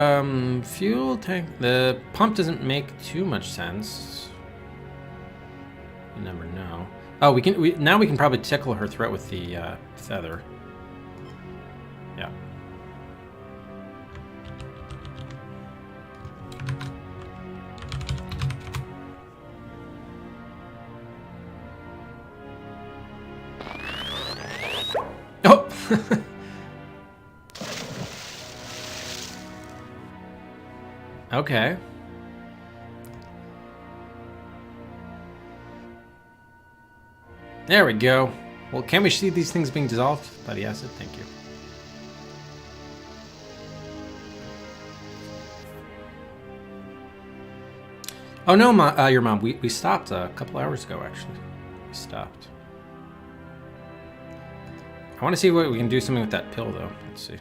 Fuel tank. The pump doesn't make too much sense. You never know. Oh, now we can probably tickle her throat with the feather. Yeah. Oh. Okay. There we go. Well, can we see these things being dissolved by the acid? Thank you. Oh no, your mom. We stopped a couple hours ago, actually. We stopped. I want to see what we can do something with that pill, though. Let's see.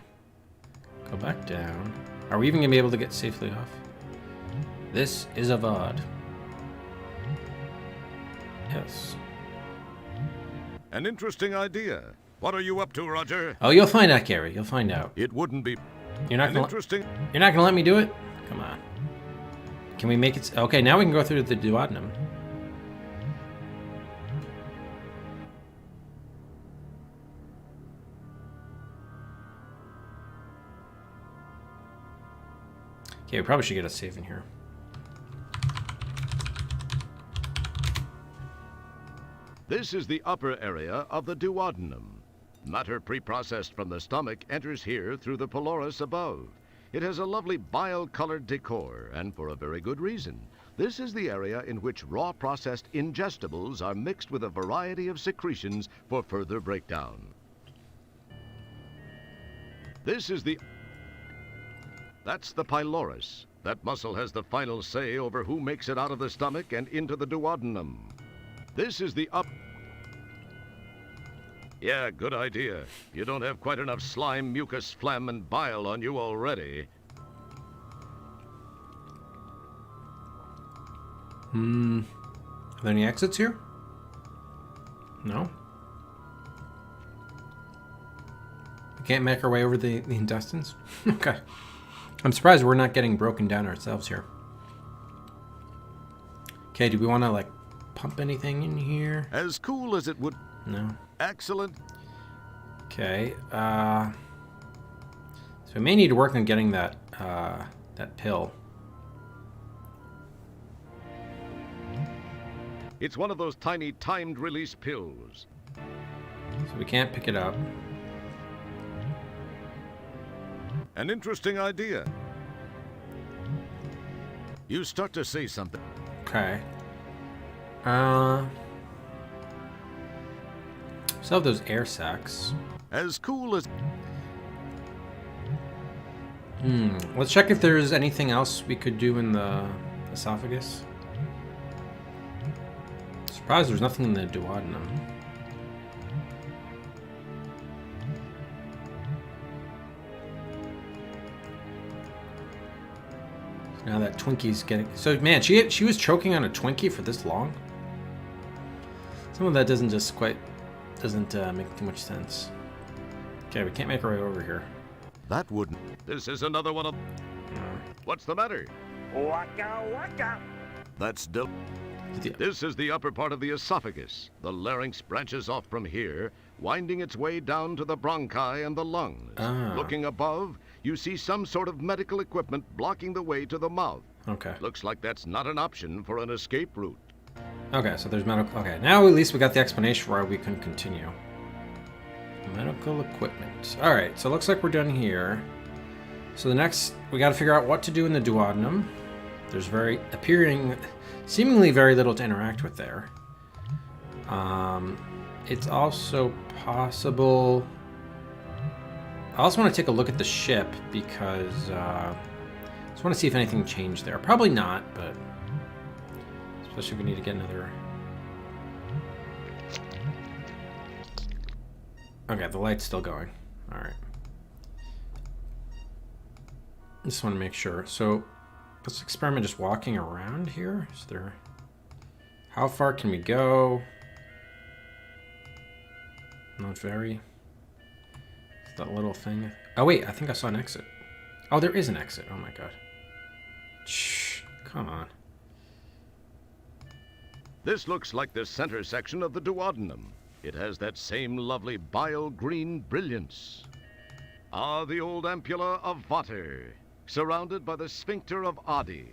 Go back down. Are we even going to be able to get safely off? This is a VOD. Yes. An interesting idea. What are you up to, Roger? Oh, you'll find out, Gary. You'll find out. It wouldn't be You're not gonna let me do it? Come on. Can we make it? Okay, now we can go through the duodenum. Okay, we probably should get a save in here. This is the upper area of the duodenum. Matter preprocessed from the stomach enters here through the pylorus above. It has a lovely bile-colored decor, and for a very good reason. This is the area in which raw processed ingestibles are mixed with a variety of secretions for further breakdown. That's the pylorus. That muscle has the final say over who makes it out of the stomach and into the duodenum. This is the Yeah, good idea. You don't have quite enough slime, mucus, phlegm, and bile on you already. Are there any exits here? No? We can't make our way over the intestines? Okay. I'm surprised we're not getting broken down ourselves here. Okay, do we want to, like, pump anything in here? As cool as it would... No. Excellent. Okay, so we may need to work on getting that, that pill. It's one of those tiny timed release pills. So we can't pick it up. An interesting idea. You start to see something. Okay. Still have those air sacs. As cool as... Let's check if there's anything else we could do in the esophagus. Surprised there's nothing in the duodenum. Now that Twinkie's getting... So, man, she was choking on a Twinkie for this long? Some of that doesn't make too much sense. Okay, we can't make our way over here. That wouldn't... This is another one of... What's the matter? Waka waka. That's This is the upper part of the esophagus. The larynx branches off from here, winding its way down to the bronchi and the lungs. Looking above, you see some sort of medical equipment blocking the way to the mouth. Okay. Looks like that's not an option for an escape route. Okay, so there's medical... Okay, now at least we got the explanation why we can continue. Medical equipment. Alright, so it looks like we're done here. So the next... We gotta figure out what to do in the duodenum. There's seemingly very little to interact with there. It's also possible... I also want to take a look at the ship because I just want to see if anything changed there. Probably not, but especially if we need to get another... Okay, the light's still going. All right. Just want to make sure. So let's experiment just walking around here. Is there... How far can we go? Not very. That little thing. Oh wait, I think I saw an exit. Oh, there is an exit. Oh my god. Shh. Come on. This looks like the center section of the duodenum. It has that same lovely bile green brilliance. Ah, the old ampulla of Vater, surrounded by the sphincter of Adi.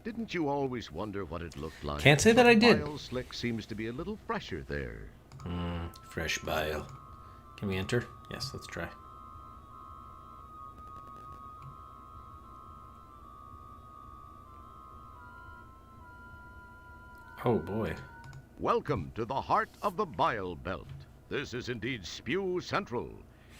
Didn't you always wonder what it looked like? Can't say that I did. Bile slick seems to be a little fresher there. Fresh bile. Can we enter? Yes, let's try. Oh boy. Welcome to the heart of the bile belt. This is indeed Spew Central.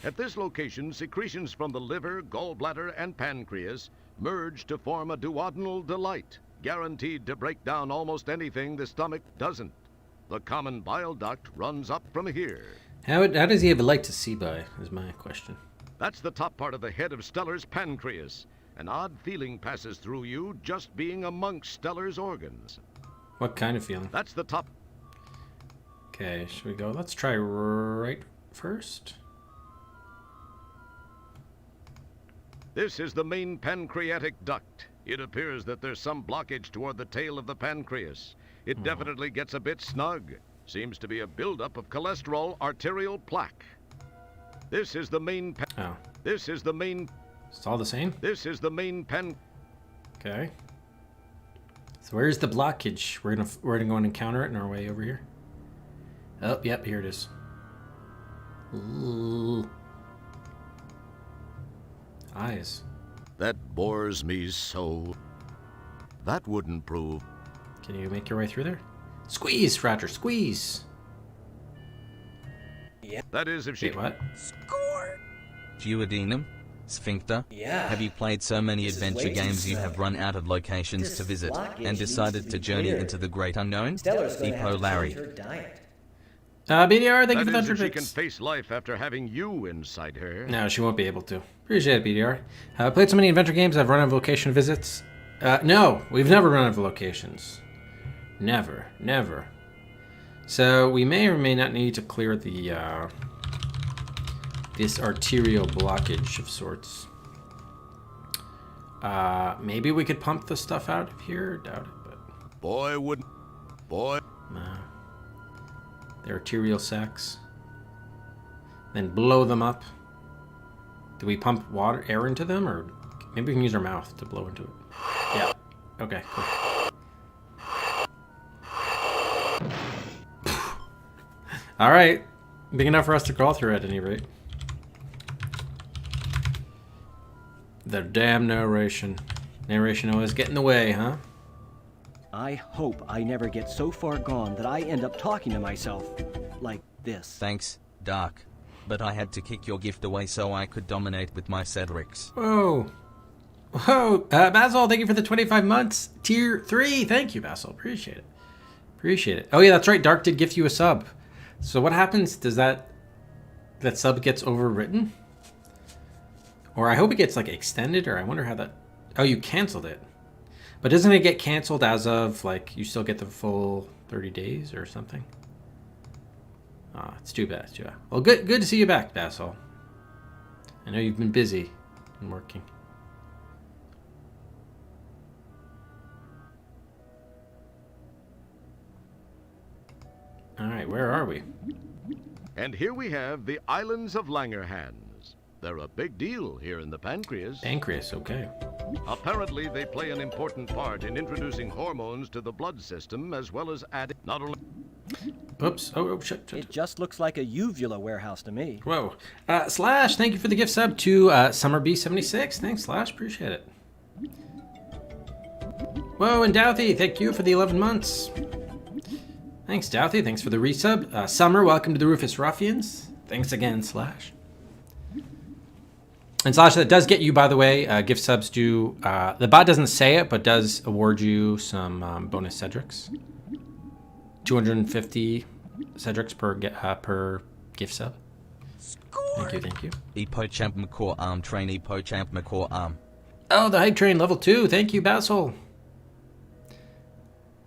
At this location, secretions from the liver, gallbladder, and pancreas merge to form a duodenal delight, guaranteed to break down almost anything the stomach doesn't. The common bile duct runs up from here. How does he have a light to see by, is my question. That's the top part of the head of Stellar's pancreas. An odd feeling passes through you just being amongst Stellar's organs. What kind of feeling? That's the top. Okay, should we go? Let's try right first. This is the main pancreatic duct. It appears that there's some blockage toward the tail of the pancreas. It definitely gets a bit snug. Seems to be a buildup of cholesterol arterial plaque. This is the main This is the main... It's all the same? This is the main Okay. So where's the blockage? We're gonna go and encounter it on our way over here. Oh, yep, here it is. Ooh. Eyes. That bores me so. That wouldn't prove. Can you make your way through there? Squeeze, Roger, squeeze. Yeah. That is if she... Wait, what? Score! Duodenum? Sphincter? Yeah. Have you played so many This is adventure way too games you slow. have run out of locations This to visit blockage and needs decided to to be journey cleared. into the great unknown? Stellar's gonna have Depot to Larry. change her diet. BDR, thank you for That the is if 100 she can bits. face life after having you inside her. No, she won't be able to. Appreciate it, BDR. I played so many adventure games, I've run out of location visits. No, we've never run out of locations. Never, never. So we may or may not need to clear the this arterial blockage of sorts. Maybe we could pump the stuff out of here. Doubt it, but Boy wouldn't... Boy... no. The arterial sacs. Then blow them up. Do we pump air into them, or maybe we can use our mouth to blow into it? Yeah. Okay, cool. All right. Big enough for us to crawl through at any rate. The damn narration. Narration always get in the way, huh? I hope I never get so far gone that I end up talking to myself like this. Thanks, Dark. But I had to kick your gift away so I could dominate with my Cedrics. Whoa. Whoa. Basil, thank you for the 25 months. Tier 3. Thank you, Basil. Appreciate it. Appreciate it. Oh, yeah, that's right. Dark did gift you a sub. So what happens? Does that sub gets overwritten? Or I hope it gets, like, extended, or I wonder how that... Oh, you canceled it. But doesn't it get canceled as of, like, you still get the full 30 days or something? Ah, it's too bad. It's too bad. Well, good to see you back, Basil. I know you've been busy and working. All right, where are we? And here we have the Islands of Langerhans. They're a big deal here in the pancreas. Pancreas, okay. Apparently, they play an important part in introducing hormones to the blood system, as well as adding not only... Oops. Oh, shit. It just looks like a uvula warehouse to me. Whoa. Slash, thank you for the gift sub to SummerB76. Thanks, Slash. Appreciate it. Whoa, and Douthy, thank you for the 11 months. Thanks, Douthy. Thanks for the resub. Summer, welcome to the Rufus Ruffians. Thanks again, Slash. And Slash, that does get you, by the way, gift subs do... the bot doesn't say it, but does award you some bonus Cedrics. 250 Cedrics per gift sub. Thank you, thank you. Epochamp McCaw arm train Epochamp McCaw arm. Oh, the hype train level 2. Thank you, Basil.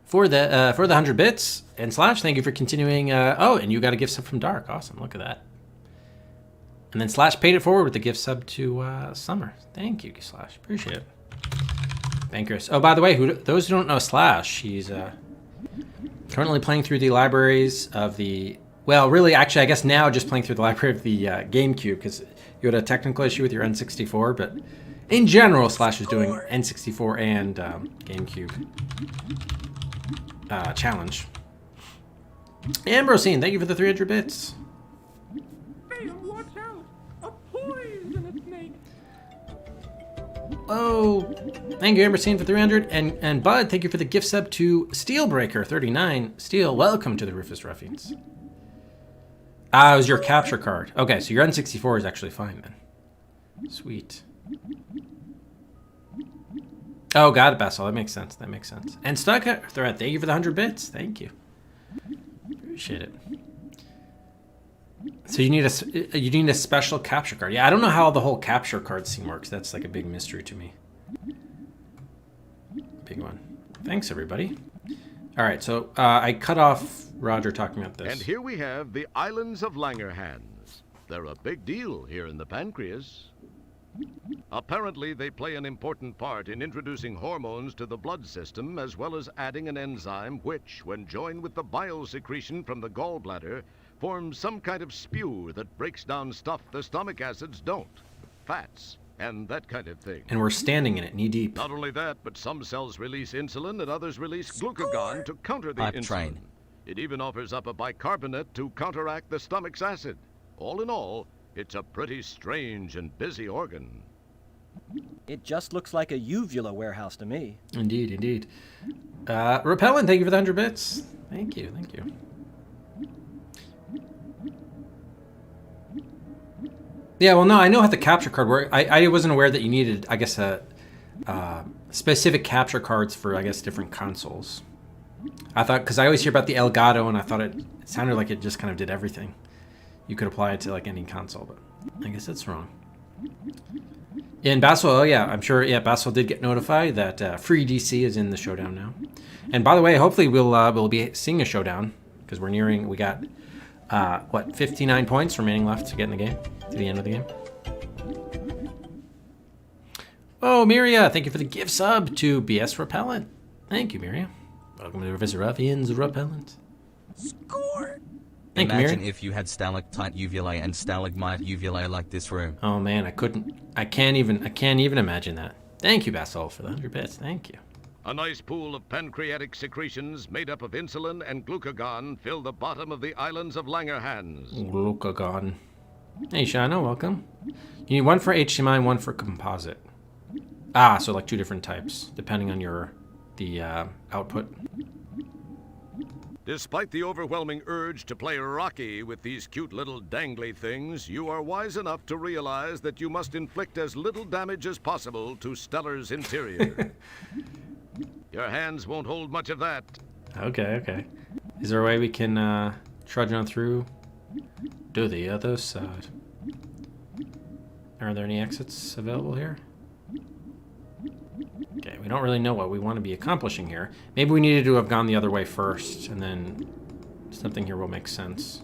For the 100 bits. And Slash, thank you for continuing. Oh, and you got a gift sub from Dark. Awesome. Look at that. And then Slash paid it forward with the gift sub to Summer. Thank you, Slash. Appreciate it. Bankers. Oh, by the way, those who don't know Slash, he's currently playing through the libraries of the... Well, really, actually, I guess now just playing through the library of the GameCube, because you had a technical issue with your N64, but in general, Slash is doing N64 and GameCube challenge. Ambrosine, thank you for the 300 bits. Watch out! A poisonous snake! Oh, thank you, Ambrosine, for 300. And Bud, thank you for the gift sub to Steelbreaker 39. Steel, welcome to the Rufus Ruffians. Ah, it was your capture card. Okay, so your N64 is actually fine then. Sweet. Oh, got it, Basil. That makes sense. That makes sense. And Stuck Thread, thank you for the 100 bits. Thank you. Appreciate it. So you need a special capture card. Yeah, I don't know how the whole capture card scene works. That's like a big mystery to me. Big one. Thanks, everybody. All right, so I cut off Roger talking about this. And here we have the Islands of Langerhans. They're a big deal here in the pancreas. Apparently, they play an important part in introducing hormones to the blood system, as well as adding an enzyme which, when joined with the bile secretion from the gallbladder, forms some kind of spew that breaks down stuff the stomach acids don't. Fats, and that kind of thing. And we're standing in it, knee deep. Not only that, but some cells release insulin and others release glucagon to counter the insulin. Train. It even offers up a bicarbonate to counteract the stomach's acid. All in all, it's a pretty strange and busy organ. It just looks like a uvula warehouse to me. Indeed, indeed. Repellent, thank you for the 100 bits. Thank you, thank you. Yeah, well, no, I know how the capture card works. I wasn't aware that you needed, I guess, specific capture cards for, I guess, different consoles. I thought, because I always hear about the Elgato, and I thought it sounded like it just kind of did everything. You could apply it to, like, any console, but I guess that's wrong. And Basil, oh yeah, I'm sure, yeah, Basil did get notified that Free DC is in the showdown now. And by the way, hopefully we'll be seeing a showdown, because we're nearing, we got, 59 points remaining left to get in the game, to the end of the game. Oh, Miria, thank you for the gift sub to BS Repellent. Thank you, Miria. Welcome to Rufus Ruffians Repellent. Score! Thank Imagine you, if you had stalactite uvulae and stalagmite uvulae like this room. Oh man, I can't even imagine that. Thank you, Basil, for the 100 bits. Thank you. A nice pool of pancreatic secretions made up of insulin and glucagon fill the bottom of the Islands of Langerhans. Glucagon. Hey, Shana, welcome. You need one for HDMI and one for composite. Ah, so like two different types, depending on the output. Despite the overwhelming urge to play Rocky with these cute little dangly things, you are wise enough to realize that you must inflict as little damage as possible to Stellar's interior. Your hands won't hold much of that. Okay, okay. Is there a way we can trudge on through to the other side? Are there any exits available here? Okay, we don't really know what we want to be accomplishing here. Maybe we needed to have gone the other way first, and then something here will make sense.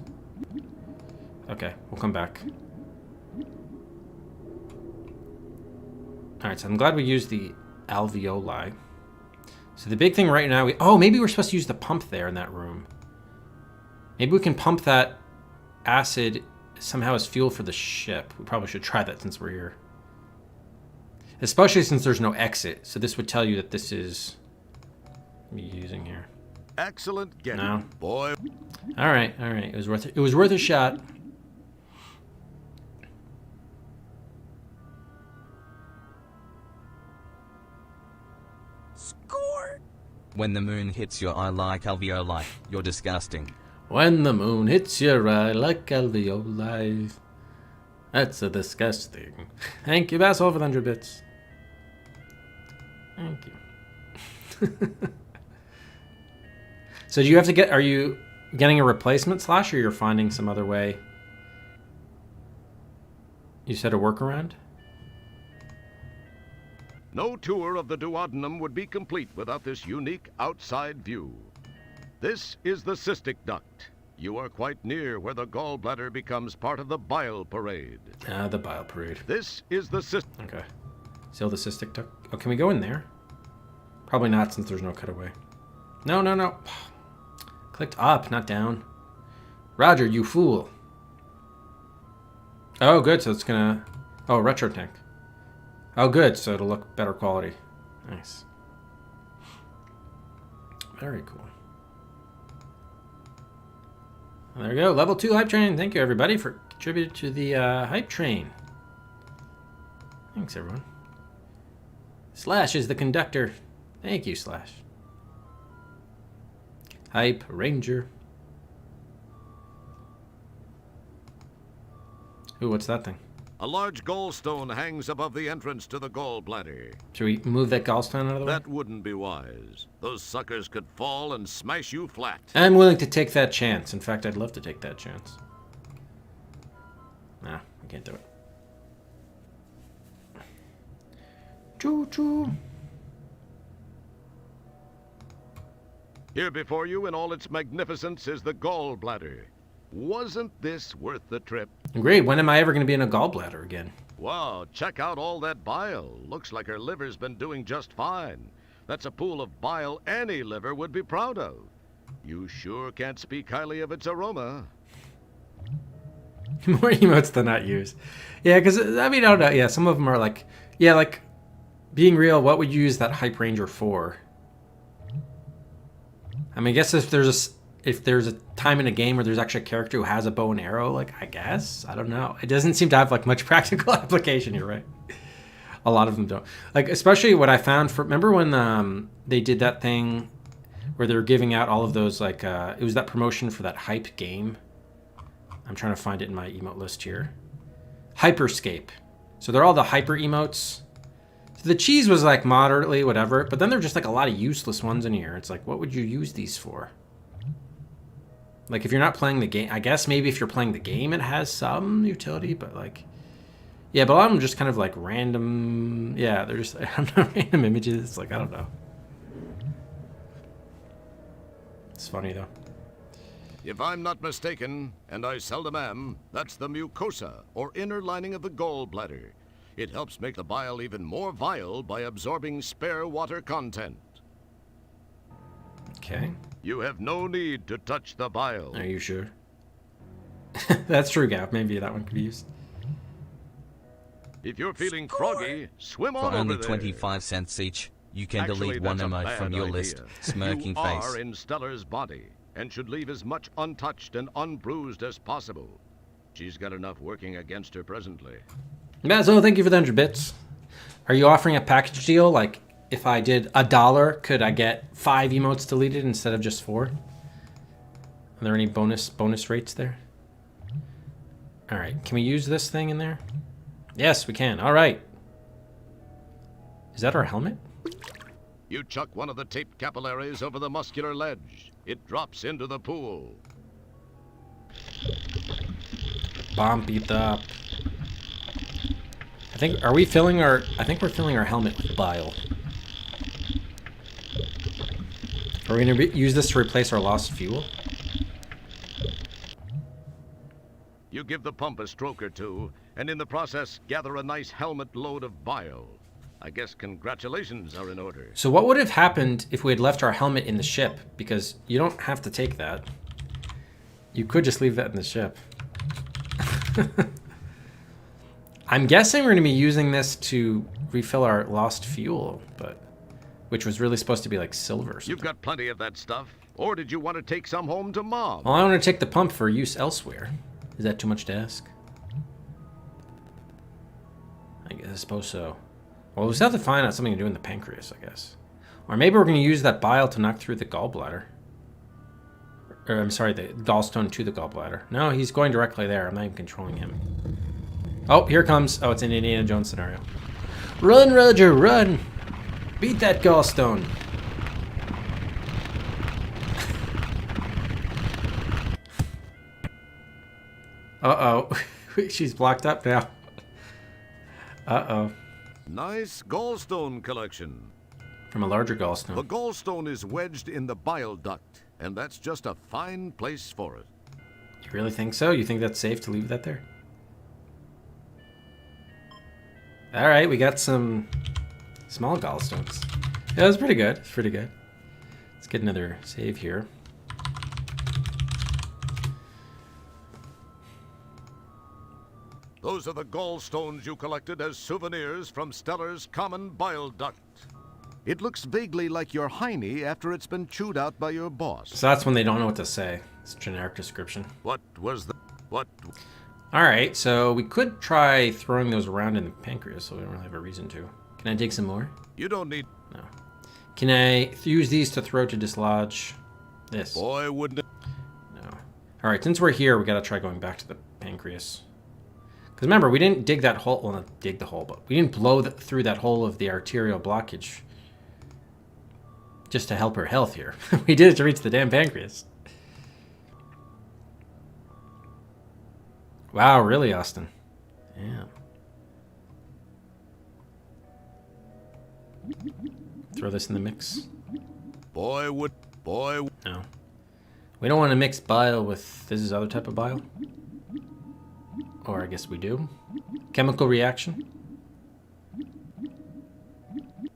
Okay, we'll come back. Alright, so I'm glad we used the alveoli. So the big thing right now, oh, maybe we're supposed to use the pump there in that room. Maybe we can pump that acid somehow as fuel for the ship. We probably should try that since we're here. Especially since there's no exit. So this would tell you that this is me using here. Excellent get, No. boy. All right, all right. It was worth it. It was worth a shot. Score! When the moon hits your eye like alveoli, you're disgusting. When the moon hits your eye like alveoli. That's a disgusting. Thank you, Basil, for the 100 bits. Thank you. So do you have to get, are you getting a replacement Slash, or you're finding some other way? You said a workaround? No tour of the duodenum would be complete without this unique outside view. This is the cystic duct. You are quite near where the gallbladder becomes part of the bile parade. Ah, the bile parade. This is the system. Okay. Seal the cystic duct. Oh, can we go in there? Probably not since there's no cutaway. No, no, no. Clicked up, not down. Roger, you fool. Oh, good. So it's gonna... Oh, retro tank. Oh, good. So it'll look better quality. Nice. Very cool. Well, there we go. Level 2 hype train. Thank you, everybody, for contributing to the hype train. Thanks, everyone. Slash is the conductor. Thank you, Slash. Hype Ranger. Ooh, what's that thing? A large gallstone hangs above the entrance to the gallbladder. Should we move that gallstone out of the way? That wouldn't be wise. Those suckers could fall and smash you flat. I'm willing to take that chance. In fact, I'd love to take that chance. Nah, I can't do it. Choo-choo. Here before you in all its magnificence is the gallbladder. Wasn't this worth the trip? Great. When am I ever going to be in a gallbladder again? Wow, check out all that bile. Looks like her liver's been doing just fine. That's a pool of bile any liver would be proud of. You sure can't speak highly of its aroma. More emotes than not use. Yeah, because, I mean, I don't know. Yeah, some of them are like... Yeah, like, being real, what would you use that Hype Ranger for? I mean, I guess if there's a time in a game where there's actually a character who has a bow and arrow, like, I guess? I don't know. It doesn't seem to have, like, much practical application, you're right. A lot of them don't. Like, especially what I found for... Remember when they did that thing where they were giving out all of those, like... it was that promotion for that Hype game. I'm trying to find it in my emote list here. Hyperscape. So they're all the hyper emotes. So the cheese was, like, moderately whatever, but then there's just, like, a lot of useless ones in here. It's like, what would you use these for? Like, if you're not playing the game, I guess maybe if you're playing the game, it has some utility, but, like, yeah, but a lot of them just kind of, like, random, yeah, they're just, I don't know, random images. It's like, I don't know. It's funny, though. If I'm not mistaken, and I seldom am, that's the mucosa, or inner lining of the gallbladder. It helps make the bile even more vile by absorbing spare water content. Okay. You have no need to touch the bile. Are you sure? That's true, Gap. Maybe that one could be used. If you're feeling froggy, swim For on only over there. 25 cents each, you can Actually, delete one that's a emote bad from your idea. list. Smirking You face. are in Stellar's body, and should leave as much untouched and unbruised as possible. She's got enough working against her presently. Mazzo, thank you for the 100 bits. Are you offering a package deal? Like, if I did $1, could I get 5 emotes deleted instead of just 4? Are there any bonus rates there? All right, can we use this thing in there? Yes, we can. All right. Is that our helmet? You chuck one of the taped capillaries over the muscular ledge. It drops into the pool. Bomb beat up. I think we're filling our helmet with bile. Are we gonna use this to replace our lost fuel? You give the pump a stroke or two, and in the process gather a nice helmet load of bile. I guess congratulations are in order. So what would have happened if we had left our helmet in the ship? Because you don't have to take that. You could just leave that in the ship. I'm guessing we're going to be using this to refill our lost fuel, but which was really supposed to be like silver or something. You've got plenty of that stuff. Or did you want to take some home to Mom? Well, I want to take the pump for use elsewhere. Is that too much to ask? I suppose so. Well, we'll still have to find out something to do in the pancreas, I guess. Or maybe we're going to use that bile to knock through the gallbladder. Or, I'm sorry, the gallstone to the gallbladder. No, he's going directly there. I'm not even controlling him. Oh, here comes. Oh, it's an Indiana Jones scenario. Run, Roger, run! Beat that gallstone. Uh-oh. She's blocked up now. Uh-oh. Nice gallstone collection. From a larger The gallstone. gallstone is wedged in the bile duct, and that's just a fine place for it. You really think so? You think that's safe to leave that there? Alright, we got some small gallstones. Yeah, that's pretty good. It's pretty good. Let's get another save here. Those are the gallstones you collected as souvenirs from Stellar's common bile duct. It looks vaguely like your hiney after it's been chewed out by your boss. So that's when they don't know what to say. It's a generic description. What was the... What... Alright, so we could try throwing those around in the pancreas, so we don't really have a reason to. Can I take some more? You don't need... No. Can I use these to throw to dislodge this? Boy, wouldn't it... No. Alright, since we're here, we gotta try going back to the pancreas. Because remember, we didn't dig that hole... Well, not dig the hole, but we didn't blow through that hole of the arterial blockage just to help her health here. We did it to reach the damn pancreas. Wow, really, Austin? Yeah. Throw this in the mix. Boy, would... Boy... No. We don't want to mix bile with... This is other type of bile? Or I guess we do. Chemical reaction?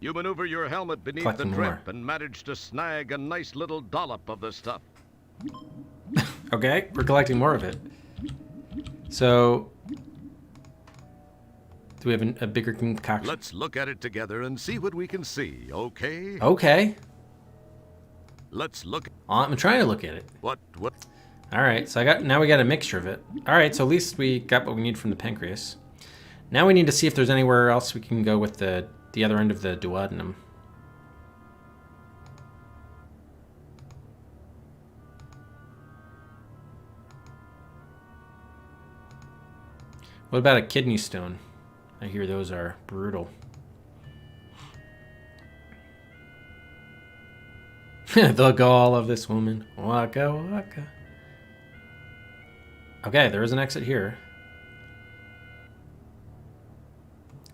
You maneuver your helmet beneath Collecting the more. trip and manage to snag a nice little dollop of the stuff. Okay, we're collecting more of it. So... Do we have a bigger concoction? Let's look at it together and see what we can see, okay? Okay. Let's look... I'm trying to look at it. What... Alright, so now we got a mixture of it. Alright, so at least we got what we need from the pancreas. Now we need to see if there's anywhere else we can go with the other end of the duodenum. What about a kidney stone? I hear those are brutal. The gall of this woman. Waka waka. Okay, there is an exit here.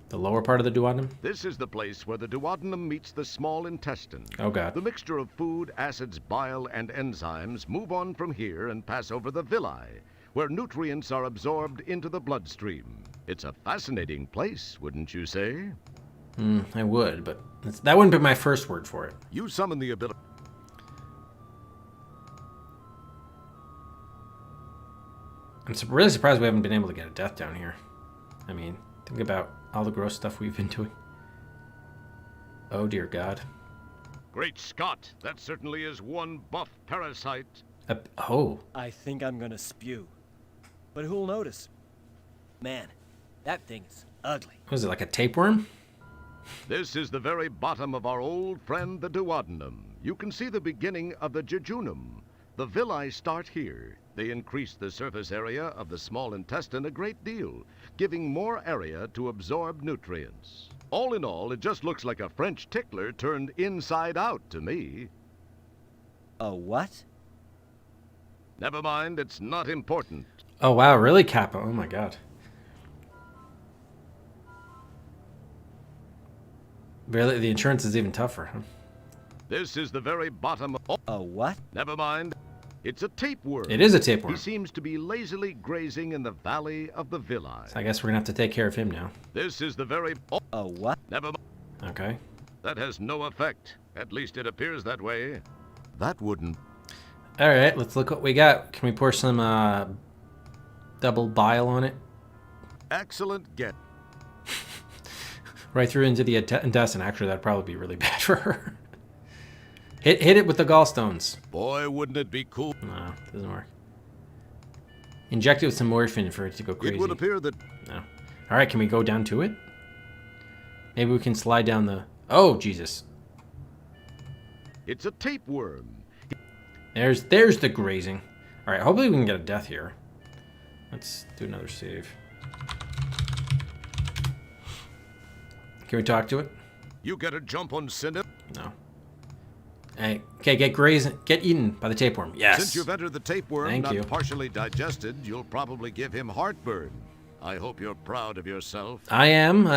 The lower part of the duodenum? This is the place where the duodenum meets the small intestine. Oh, God. The mixture of food, acids, bile, and enzymes move on from here and pass over the villi, where nutrients are absorbed into the bloodstream. It's a fascinating place, wouldn't you say? I would, but that wouldn't be my first word for it. You summon the ability... I'm really surprised we haven't been able to get a death down here. I mean, think about all the gross stuff we've been doing. Oh, dear God. Great Scott, that certainly is one buff parasite. Oh. I think I'm gonna spew. But who'll notice? Man, that thing is ugly. Was it like a tapeworm? This is the very bottom of our old friend, the duodenum. You can see the beginning of the jejunum. The villi start here. They increase the surface area of the small intestine a great deal, giving more area to absorb nutrients. All in all, it just looks like a French tickler turned inside out to me. A what? Never mind, it's not important. Oh, wow, really, Kappa? Oh, my God. Really, the insurance is even tougher, huh? This is the very bottom of... A what? Never mind. It's a tapeworm. It is a tapeworm. He seems to be lazily grazing in the valley of the villi. So I guess we're gonna have to take care of him now. This is the very... A what? Never mind. Okay. That has no effect. At least it appears that way. That wouldn't... All right, let's look what we got. Can we pour some double bile on it? Excellent get. Right through into the intestine. Actually, that'd probably be really bad for her. Hit it with the gallstones. Boy, wouldn't it be cool? No, doesn't work. Inject it with some morphine for it to go crazy. It would appear that... No. All right, can we go down to it? Maybe we can slide down the... Oh, Jesus. It's a tapeworm. There's the grazing. All right, hopefully we can get a death here. Let's do another save. Can we talk to it? You get a jump on Cinder? No. Hey, okay, get eaten by the tapeworm. Yes. Since you've entered the tapeworm, Thank not you. partially digested, you'll probably give him heartburn. I hope you're proud of yourself. I am.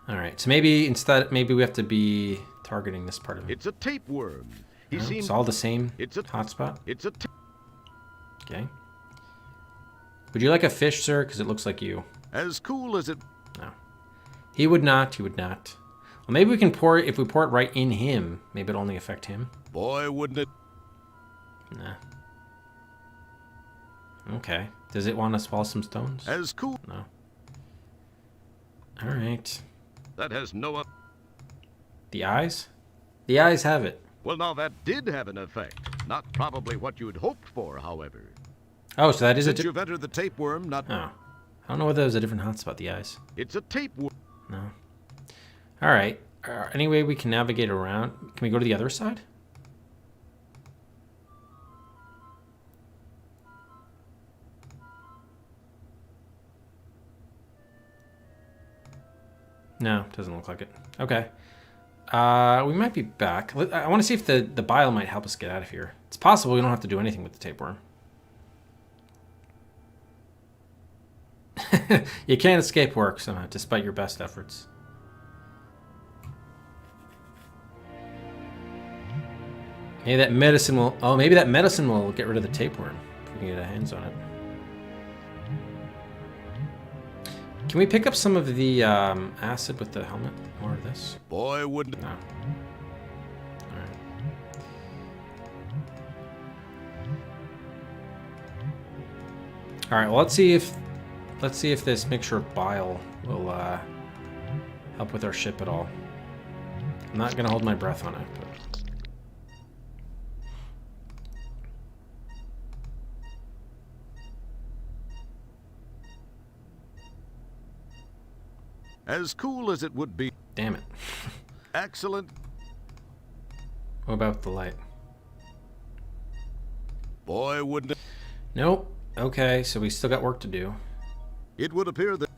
All right, so maybe we have to be targeting this part of it. It's a tapeworm. He No, seems... it's all the same It's a... hotspot. It's a... Okay. Would you like a fish, sir? Because it looks like you. As cool as it... No. He would not. He would not. Well, maybe we can pour it. If we pour it right in him, maybe it'll only affect him. Boy, wouldn't it... Nah. Okay. Does it want to swallow some stones? As cool... No. All right. That has no... The eyes? The eyes have it. Well, now that did have an effect. Not probably what you'd hoped for, however. Oh, so that is Since a... you've entered the tapeworm, not... Oh. I don't know whether it was a different hotspot, the eyes. It's a tapeworm. No. All right. Any way we can navigate around? Can we go to the other side? No, doesn't look like it. Okay. We might be back. I want to see if the bile might help us get out of here. It's possible we don't have to do anything with the tapeworm. You can't escape work somehow, despite your best efforts. Maybe that medicine will... Oh, maybe that medicine will get rid of the tapeworm. If we can get our hands on it. Can we pick up some of the acid with the helmet? More of this? Boy, wouldn't... No. Alright. Alright, well, let's see if this mixture of bile will help with our ship at all. I'm not gonna hold my breath on it, but... As cool as it would be. Damn it. Excellent. What about the light? Boy, wouldn't it... Nope. Okay, so we still got work to do. It would appear that...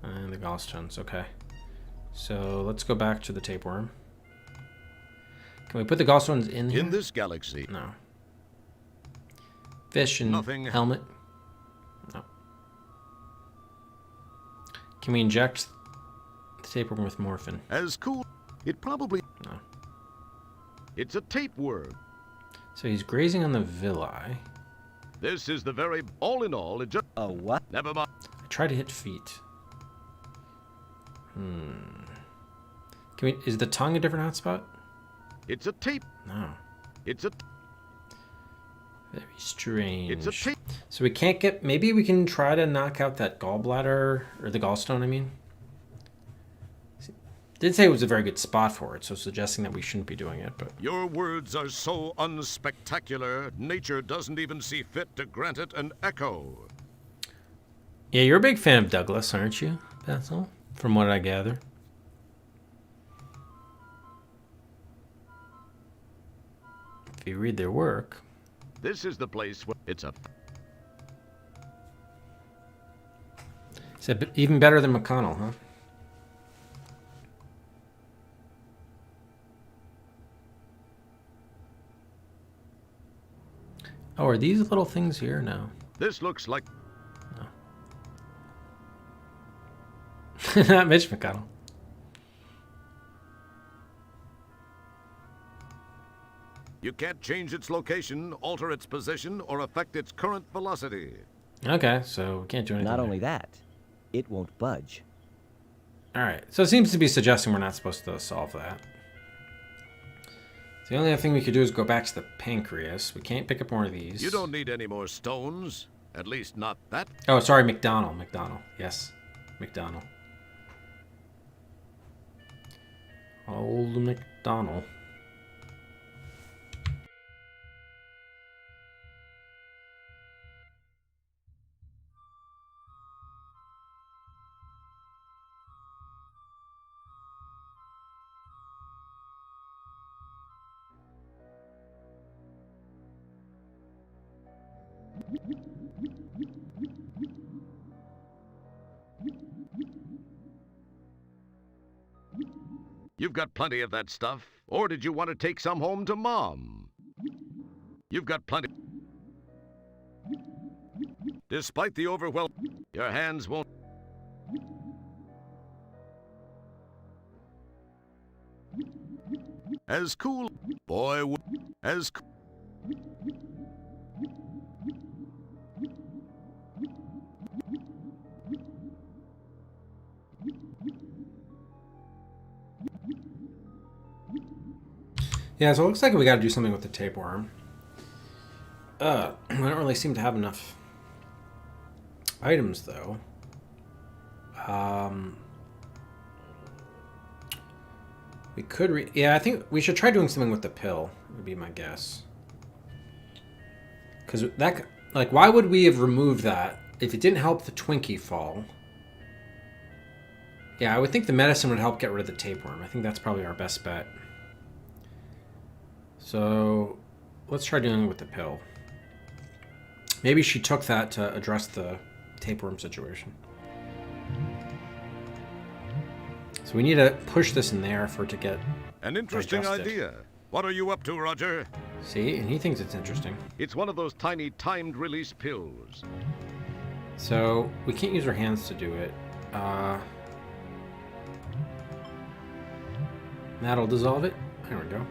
And the gallstones, okay. So let's go back to the tapeworm. Can we put the gallstones in here? In this galaxy... No. Fish and Nothing. helmet? No. Can we inject the tapeworm with morphine? As cool... It probably... No. It's a tapeworm. So he's grazing on the villi. This is the very... All in all, it just... A what? Never mind. I try to hit feet. Can we... Is the tongue a different hotspot? It's a tape... No. It's a... Very strange. It's a tape... So we can't get... Maybe we can try to knock out that gallbladder, or the gallstone, I mean. Did say it was a very good spot for it, so suggesting that we shouldn't be doing it, but... Your words are so unspectacular, nature doesn't even see fit to grant it an echo. Yeah, you're a big fan of Douglas, aren't you, Bethel? From what I gather. If you read their work... This is the place where... It's a... It's a bit, even better than McConnell, huh? Oh, are these little things here? No. This looks like... No. Not Mitch McConnell. You can't change its location, alter its position, or affect its current velocity. Okay, so we can't do anything. Not there. only that, it won't budge. Alright, so it seems to be suggesting we're not supposed to solve that. The only other thing we could do is go back to the pancreas. We can't pick up more of these. You don't need any more stones. At least not that. Oh, sorry, McDonald. McDonald. Yes. McDonald. Old McDonald. You've got plenty of that stuff. Or did you want to take some home to Mom? You've got plenty. Despite the overwhelm, your hands won't... As cool, boy, as Yeah, so it looks like we got to do something with the tapeworm. I don't really seem to have enough items, though. We could yeah, I think we should try doing something with the pill, would be my guess. Because that, like, why would we have removed that if it didn't help the Twinkie fall? Yeah, I would think the medicine would help get rid of the tapeworm. I think that's probably our best bet. So let's try dealing with the pill. Maybe she took that to address the tapeworm situation. So we need to push this in there for it to get an interesting digested. idea. What are you up to, Roger? See, and he thinks it's interesting. It's one of those tiny timed release pills. So we can't use our hands to do it. That'll dissolve it. There we go.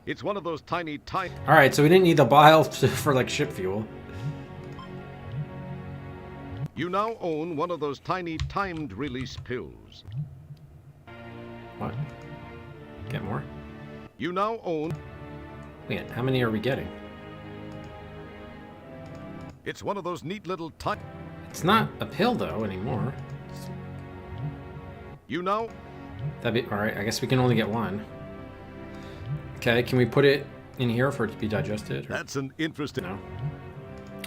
It's one of those tiny All right, so we didn't need the bile for like ship fuel. You now own one of those tiny timed release pills. What? Get more? You now own... Wait, how many are we getting? It's one of those neat little It's not a pill though anymore. You now... That'd be all right. I guess we can only get one. Okay, can we put it in here for it to be digested? Or? That's an interesting... No.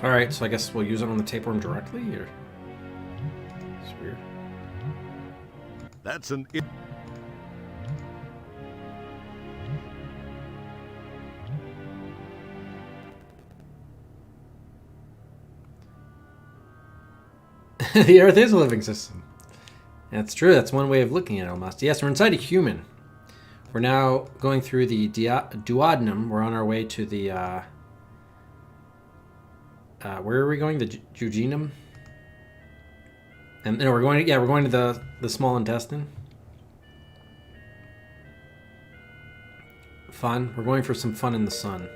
All right, so I guess we'll use it on the tapeworm directly, or it's weird. That's an... The Earth is a living system. That's true. That's one way of looking at it almost. Yes, we're inside a human. We're now going through the duodenum. We're on our way to the... where are we going? The jejunum? And no, we're going to, we're going to the small intestine. Fun. We're going for some fun in the sun.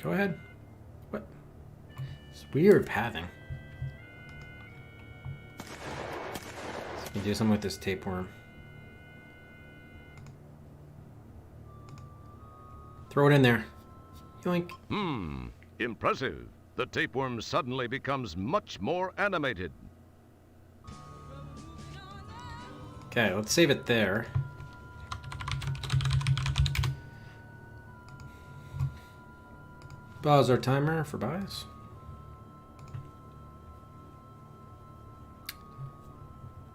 Go ahead. What? It's weird pathing. Let's do something with this tapeworm. Throw it in there. Yoink. Impressive. The tapeworm suddenly becomes much more animated. Okay, let's save it there. Pause our timer for buys.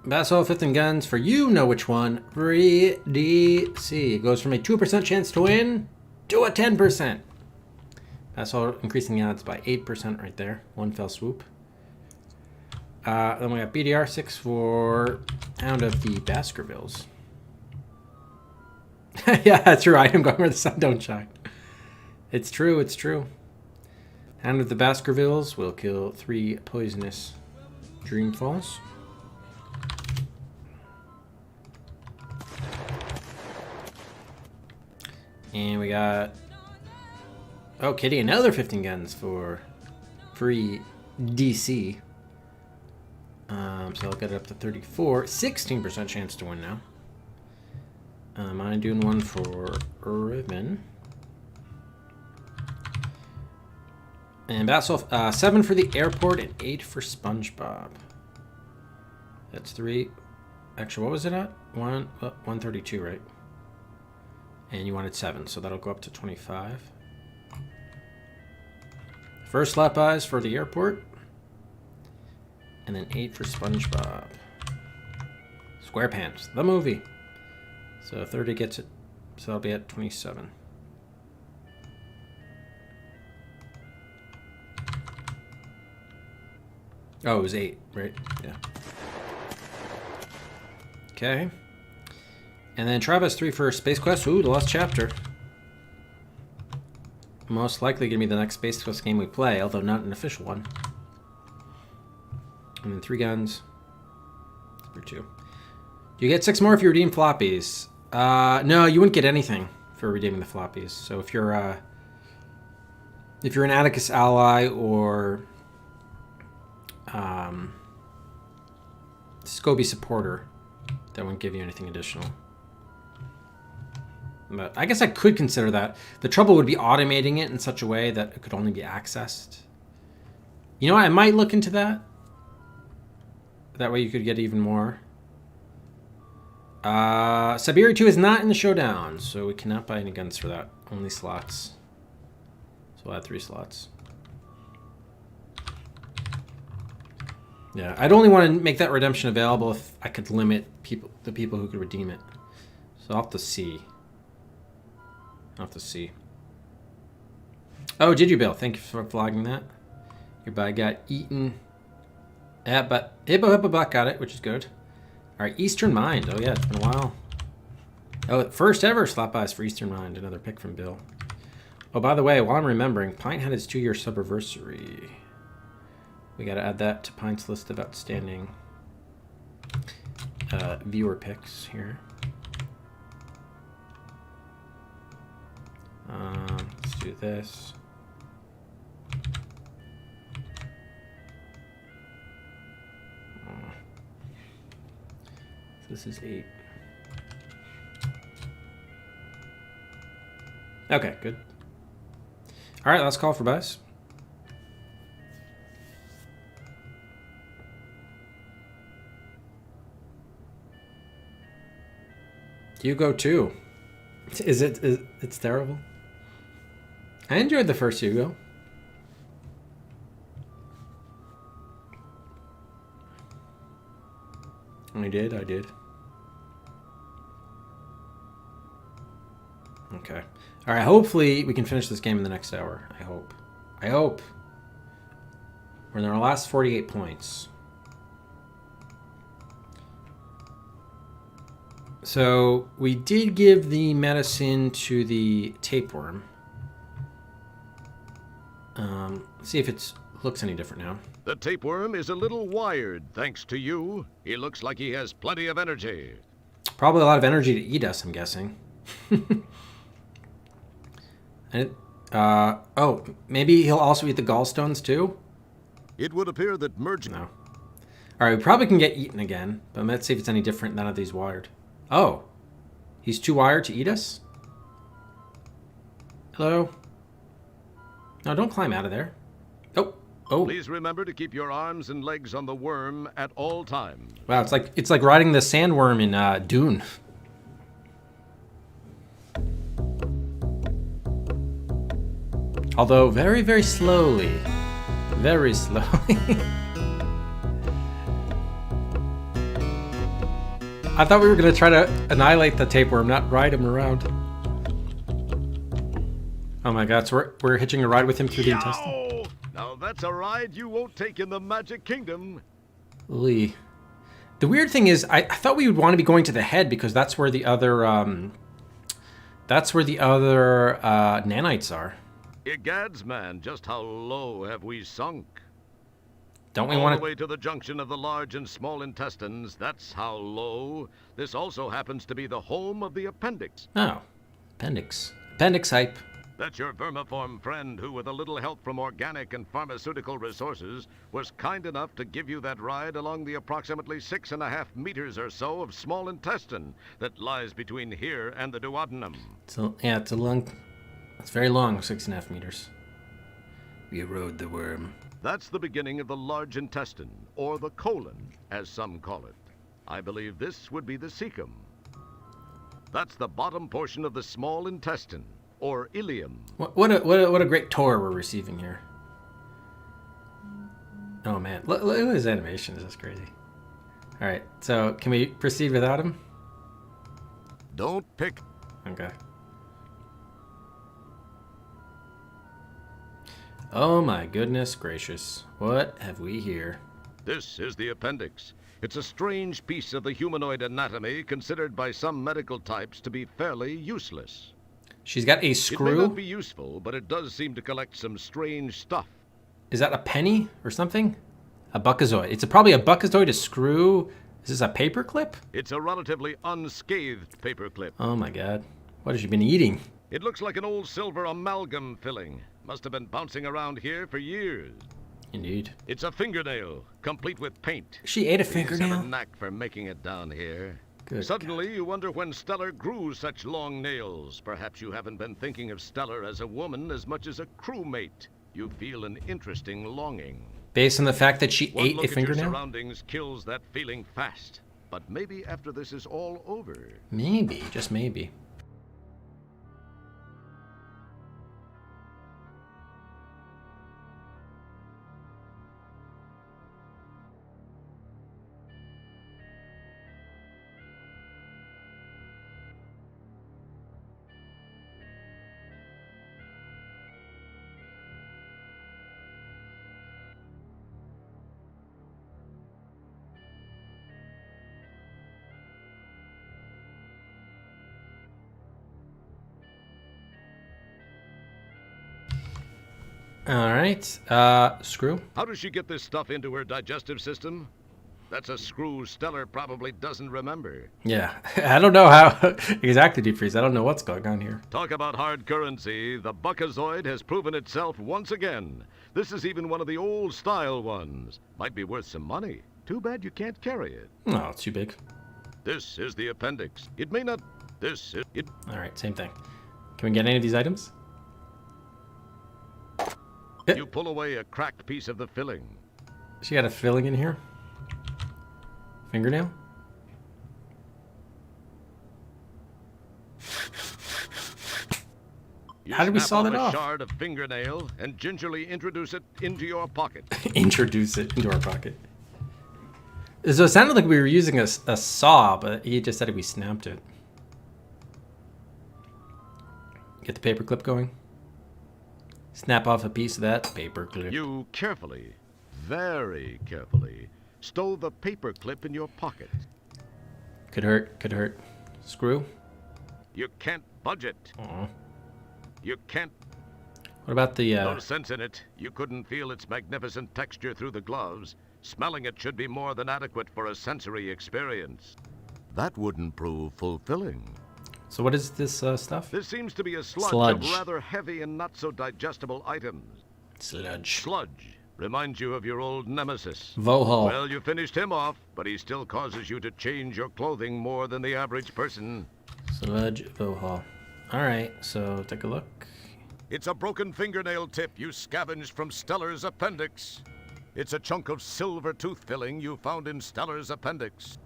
Basso 5th and guns for you know which one. Free DC. It goes from a 2% chance to win to a 10%. Basso increasing the odds by 8% right there. One fell swoop. Then we got BDR 6 for Hound of the Baskervilles. Yeah, that's right. I'm going where the sun don't shine. It's true, it's true. Hound of the Baskervilles will kill 3 poisonous Dreamfalls. And we got... Oh, Kitty, another 15 guns for free DC. So I'll get it up to 34. 16% chance to win now. I'm doing one for Ribbon. And Basso, 7 for the airport and 8 for SpongeBob. That's 3. Actually, what was it at? 132, right? And you wanted 7, so that'll go up to 25. First slap eyes for the airport. And then 8 for SpongeBob. SquarePants, the movie. So 30 gets it. So that'll be at 27. Oh, it was 8, right? Yeah. Okay. And then Travis 3 for Space Quest. Ooh, the last chapter. Most likely going to be the next Space Quest game we play, although not an official one. And then 3 guns. For 2. You get 6 more if you redeem floppies. No, you wouldn't get anything for redeeming the floppies. So if you're an Atticus ally or Scobie supporter, that wouldn't give you anything additional. But I guess I could consider that. The trouble would be automating it in such a way that it could only be accessed. You know what? I might look into that. That way you could get even more. Siberia 2 is not in the showdown, so we cannot buy any guns for that. Only slots. So we'll add 3 slots. Yeah, I'd only want to make that redemption available if I could limit the people who could redeem it. So I'll have to see. I'll have to see. Oh, did you, Bill? Thank you for flagging that. Your bag got eaten. Yeah, but Hippo Buck got it, which is good. All right, Eastern Mind. Oh, yeah, it's been a while. Oh, first ever slap buys for Eastern Mind. Another pick from Bill. Oh, by the way, while I'm remembering, Pint had his 2-year subiversary. We got to add that to Pint's list of outstanding viewer picks here. Let's do this. This is 8. Okay, good. All right, last call for buys. Hugo 2. It's terrible. I enjoyed the first Hugo. I did. Okay. All right, hopefully we can finish this game in the next hour. I hope. We're in our last 48 points. So we did give the medicine to the tapeworm. Let's see if it looks any different now. The tapeworm is a little wired, thanks to you. He looks like he has plenty of energy. Probably a lot of energy to eat us, I'm guessing. And oh, maybe he'll also eat the gallstones too? It would appear that merging... No. Alright, we probably can get eaten again, but let's see if it's any different. None of these wired. Oh. He's too wired to eat us? Hello? No, don't climb out of there. Oh. Please remember to keep your arms and legs on the worm at all times. Wow, it's like riding the sandworm in Dune. Although very, very slowly. Very slowly. I thought we were going to try to annihilate the tapeworm, not ride him around. Oh my god, so we're hitching a ride with him through the intestine? Now that's a ride you won't take in the Magic Kingdom. Lee. The weird thing is, I thought we would want to be going to the head because that's where the other, nanites are. Egads, man, just how low have we sunk? Don't we All want the way to the junction of the large and small intestines, that's how low. This also happens to be the home of the appendix. Oh, appendix. Appendix hype. That's your vermiform friend who, with a little help from organic and pharmaceutical resources, was kind enough to give you that ride along the approximately 6.5 meters or so of small intestine that lies between here and the duodenum. So yeah, it's very long, 6.5 meters. We rode the worm. That's the beginning of the large intestine, or the colon, as some call it. I believe this would be the cecum. That's the bottom portion of the small intestine, or ileum. What a great tour we're receiving here. Oh man, look at his animation. This is crazy. All right, so can we proceed without him? Don't pick. Okay. Oh my goodness gracious. What have we here? This is the appendix. It's a strange piece of the humanoid anatomy considered by some medical types to be fairly useless. She's got a It may screw? not be useful, but it does seem to collect some strange stuff. Is that a penny or something? A buckazoid. It's probably a buckazoid, a screw. Is this a paper clip? It's a relatively unscathed paperclip. Oh my god. What has she been eating? It looks like an old silver amalgam filling. Must have been bouncing around here for years. Indeed. It's a fingernail, complete with paint. She ate a We just have fingernail? a knack for making it down here. Good Suddenly, you wonder when Stellar grew such long nails. Perhaps you haven't been thinking of Stellar as a woman as much as a crewmate. You feel an interesting longing. Based on the fact that she One ate look a at your fingernail? surroundings kills that feeling fast. But maybe after this is all over, Maybe, just maybe. All right. Screw. how does she get this stuff into her digestive system? That's a screw Stellar probably doesn't remember. Yeah. I don't know how exactly, Deep Freeze. I don't know what's going on here. Talk about hard currency. The Buckazoid has proven itself once again. This is even one of the old style ones. Might be worth some money. Too bad you can't carry it. Oh, it's too big. This is the appendix. It may not... This is... It... All right, same thing. Can we get any of these items? You pull away a cracked piece of the filling. She got a filling in here. Fingernail. You How did we snap saw off that a off? shard of fingernail and gingerly introduce it into your pocket. Introduce it into our pocket. So it sounded like we were using a saw, but he just said we snapped it. Get the paper clip going. Snap off a piece of that paper clip. You carefully, very carefully, stow the paper clip in your pocket. Could hurt, could hurt. Screw. You can't budge it. Aw. You can't... What about the, No sense in it. You couldn't feel its magnificent texture through the gloves. Smelling it should be more than adequate for a sensory experience. That wouldn't prove fulfilling. so what is this stuff? This seems to be a sludge Sludge. of rather heavy and not so digestible items. Sludge. Sludge reminds you of your old nemesis. Vohal. Well, you finished him off, but he still causes you to change your clothing more than the average person. Sludge Vohal. Alright, so take a look. It's a broken fingernail tip you scavenged from Stellar's appendix. It's a chunk of silver tooth filling you found in Stellar's appendix.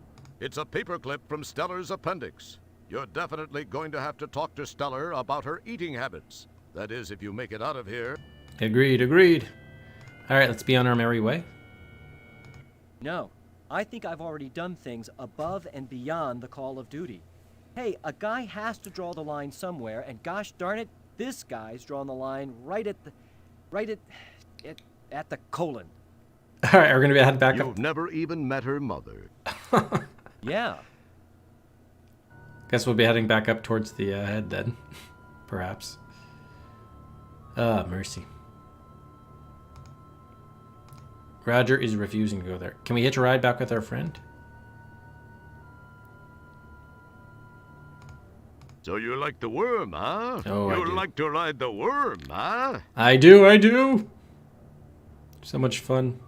It's a paperclip from Stellar's appendix. You're definitely going to have to talk to Stellar about her eating habits. That is, if you make it out of here. Agreed, agreed. Alright, let's be on our merry way. No, I think I've already done things above and beyond the call of duty. Hey, a guy has to draw the line somewhere, and gosh darn it, this guy's drawn the line right at the colon. Alright, we're gonna head back You've up. never even met her mother. Yeah. Guess we'll be heading back up towards the head then. Perhaps. Ah, mercy. Roger is refusing to go there. Can we hitch a ride back with our friend? So you like the worm, huh? Oh, I You do. like to ride the worm, huh? I do, I do! So much fun.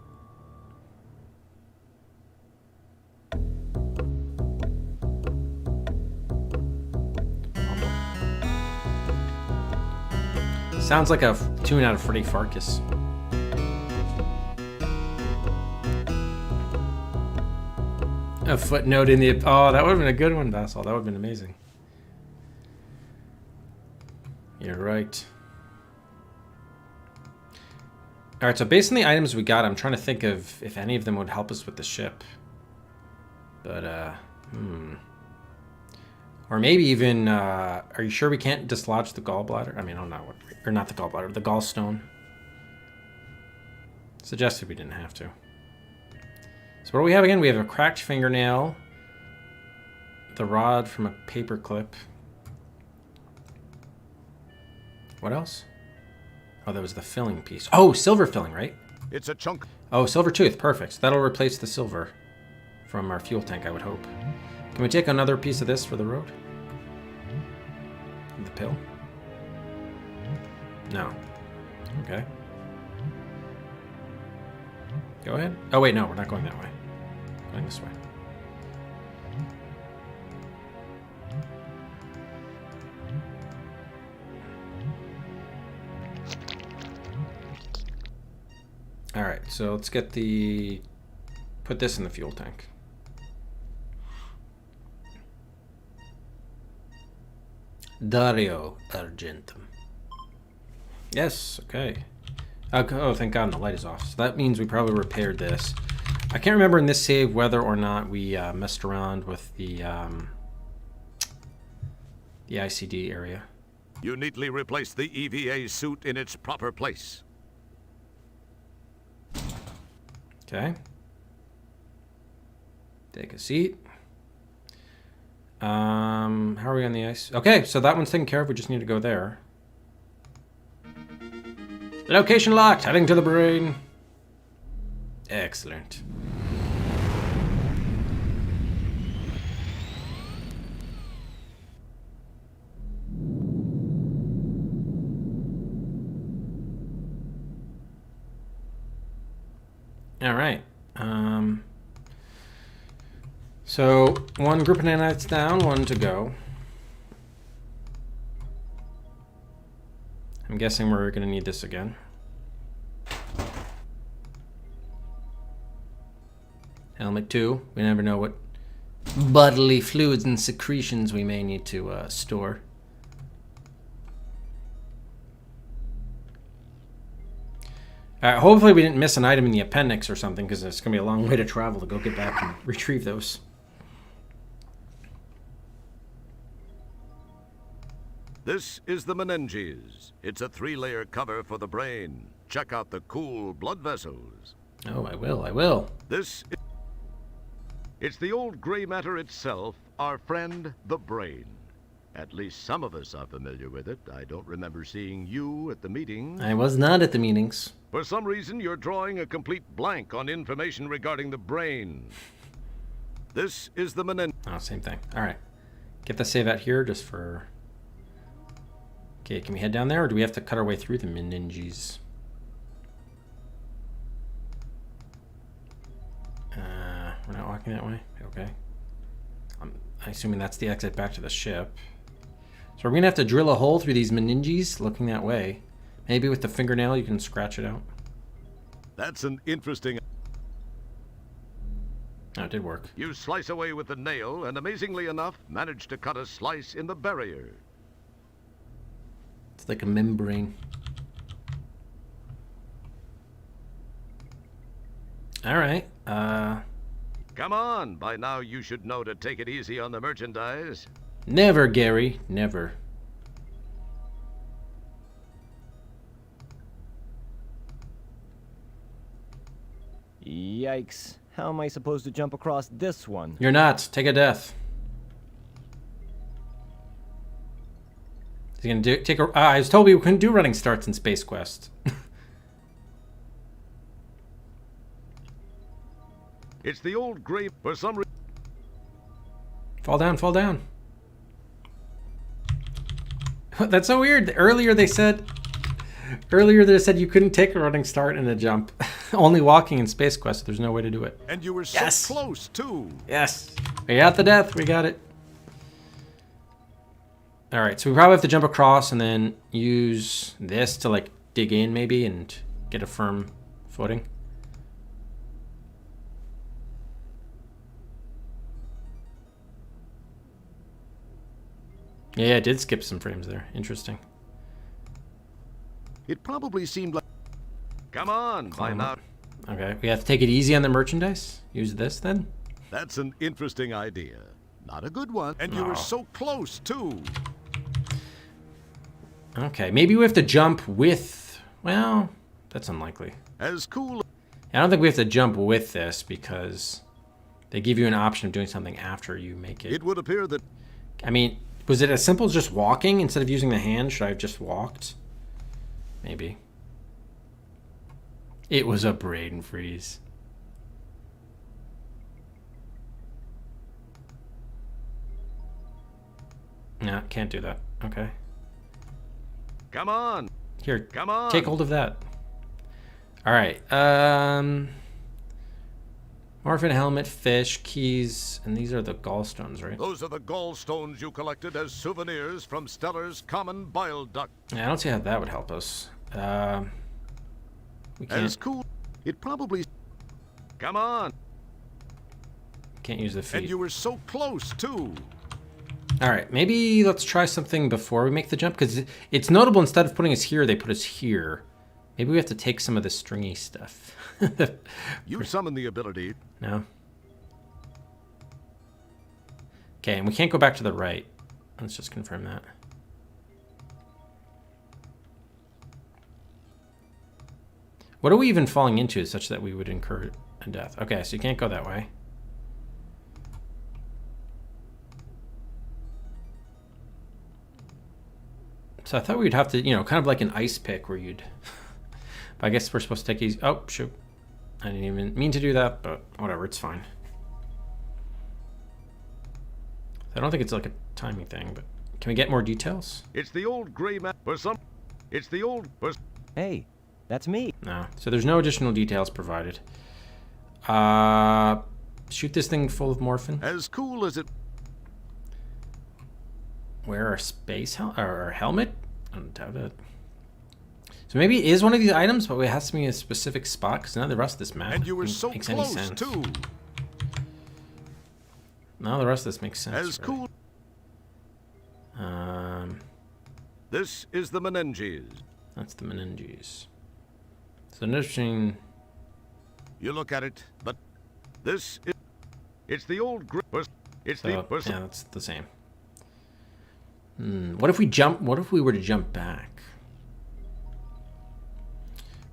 Sounds like a tune out of Freddy Farkas. A footnote in the... Oh, that would have been a good one, Vassal. That would have been amazing. You're right. Alright, so based on the items we got, I'm trying to think of if any of them would help us with the ship. But, Or maybe even, are you sure we can't dislodge the gallbladder? I mean, I don't know what... Or not the gallbladder, the gallstone. Suggested we didn't have to. So what do we have again? We have a cracked fingernail. The rod from a paper clip. What else? Oh, that was the filling piece. Oh, silver filling, right? It's a chunk. Oh, silver tooth. Perfect. That'll replace the silver from our fuel tank, I would hope. Can we take another piece of this for the road? The pill? No. Okay. Go ahead. Oh, wait, no, we're not going that way. Going this way. All right, so let's get the... Put this in the fuel tank. Dario Argentum. Yes, okay. Oh, thank God, and the light is off. So that means we probably repaired this. I can't remember in this save whether or not we messed around with the ICD area. You neatly replaced the EVA suit in its proper place. Okay. Take a seat. How are we on the ice? Okay, so that one's taken care of. We just need to go there. Location locked. Heading to the brain. Excellent. All right. So one group of nanites down, one to go. I'm guessing we're going to need this again. Helmet 2. We never know what bodily fluids and secretions we may need to store. Hopefully we didn't miss an item in the appendix or something, because it's going to be a long way to travel to go get back and retrieve those. This is the meninges. It's a 3-layer cover for the brain. Check out the cool blood vessels. Oh, I will. It's the old gray matter itself, our friend, the brain. At least some of us are familiar with it. I don't remember seeing you at the meeting. I was not at the meetings. For some reason, you're drawing a complete blank on information regarding the brain. This is the meninges. Oh, same thing. All right. Get the save out here just for... Okay, can we head down there, or do we have to cut our way through the meninges? We're not walking that way? Okay. I'm assuming that's the exit back to the ship. So we're going to have to drill a hole through these meninges looking that way. Maybe with the fingernail you can scratch it out. That's an interesting... Oh, it did work. You slice away with the nail, and amazingly enough, manage to cut a slice in the barrier. It's like a membrane. All right. Come on, by now you should know to take it easy on the merchandise. Never, Gary. Never. Yikes. How am I supposed to jump across this one? You're not. Take a death. He's gonna take a... I was told we couldn't do running starts in Space Quest. It's the old gray... For some reason... Fall down, fall down. That's so weird. Earlier they said you couldn't take a running start and a jump. Only walking in Space Quest. There's no way to do it. And you were so close, too. Yes. We got the death. We got it. All right, so we probably have to jump across and then use this to like dig in maybe and get a firm footing. Yeah, it did skip some frames there. Interesting. It probably seemed like... Come on, by now. Okay, we have to take it easy on the merchandise. Use this then. That's an interesting idea. Not a good one. And you were so close, too. Okay, maybe we have to jump with... Well, that's unlikely. As cool... I don't think we have to jump with this because they give you an option of doing something after you make it. It would appear that... I mean, was it as simple as just walking instead of using the hand? Should I have just walked? Maybe. It was a brain freeze. No, can't do that. Okay. Come on. Here, Come on. take hold of that. All right. Morphin helmet, fish, keys, and these are the gallstones, right? Those are the gallstones you collected as souvenirs from Stellar's common bile duct. Yeah, I don't see how that would help us. We As can't, cool. It probably. Come on. can't use the feet. And you were so close, too. All right, maybe let's try something before we make the jump, because it's notable instead of putting us here, they put us here. Maybe we have to take some of the stringy stuff. You summon the ability. No? Okay, and we can't go back to the right. Let's just confirm that. What are we even falling into such that we would incur a death? Okay, so you can't go that way. So I thought we'd have to, you know, kind of like an ice pick where you'd... But I guess we're supposed to take easy... Oh, shoot. I didn't even mean to do that, but whatever, it's fine. I don't think it's like a timing thing, but... Can we get more details? It's the old gray man. For some. It's the old. Hey, that's me. No. So there's no additional details provided. Shoot this thing full of morphine. As cool as it. Wear a space or a helmet? I don't doubt it. So maybe it is one of these items, but it has to be in a specific spot, because none of the rest of this map And you were so makes any close, sense. too. None of the rest of this makes sense. As really. cool. This is the meninges. That's the meninges. So interesting. You look at it, but this is. It's the old. It's So, the. yeah, that's the same. What if we jump? What if we were to jump back?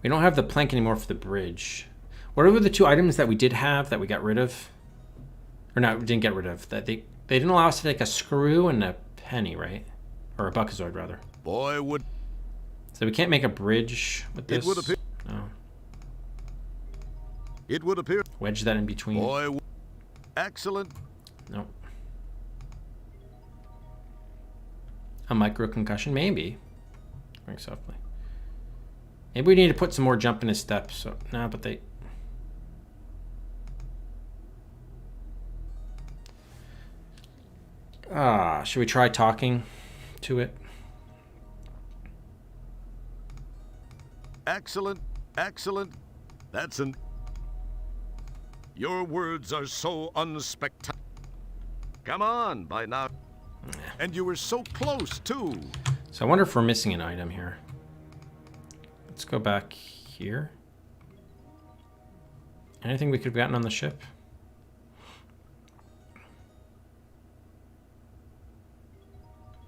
We don't have the plank anymore for the bridge. What are the two items that we did have that we got rid of? Or no, we didn't get rid of. That they didn't allow us to take a screw and a penny, right? Or a buckazoid, rather. Boy, would. So we can't make a bridge with this. It would appear. No. It would appear. Wedge that in between. Boy, excellent. Nope. A micro concussion, maybe. Very softly. Maybe we need to put some more jump in his steps. So no, but they. Should we try talking to it? Excellent. Excellent. That's an. Your words are so unspectacular. Come on, by now. And you were so close, too. So I wonder if we're missing an item here. Let's go back here. Anything we could have gotten on the ship?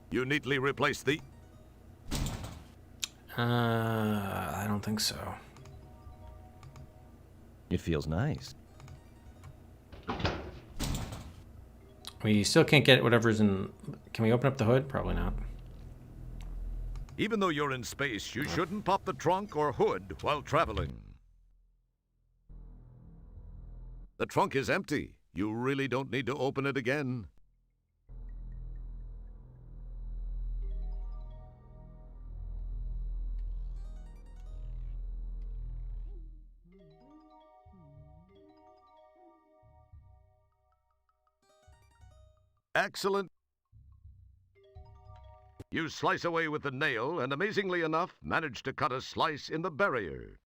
You neatly replaced the. I don't think so. It feels nice. We still can't get whatever's in... Can we open up the hood? Probably not. Even though you're in space, you shouldn't pop the trunk or hood while traveling. The trunk is empty. You really don't need to open it again. Excellent. You slice away with the nail and, amazingly enough, manage to cut a slice in the barrier.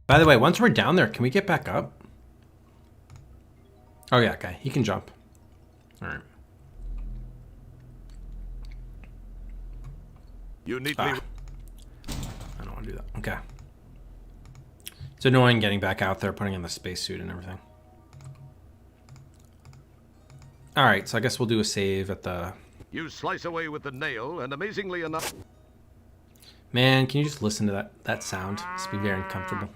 By the way, once we're down there, can we get back up? Oh yeah, okay. He can jump. Alright. You neatly... I don't want to do that. Okay. It's annoying getting back out there, putting on the spacesuit and everything. Alright, so I guess we'll do a save at the... You slice away with the nail, and amazingly enough... Man, can you just listen to that sound? It's be very uncomfortable.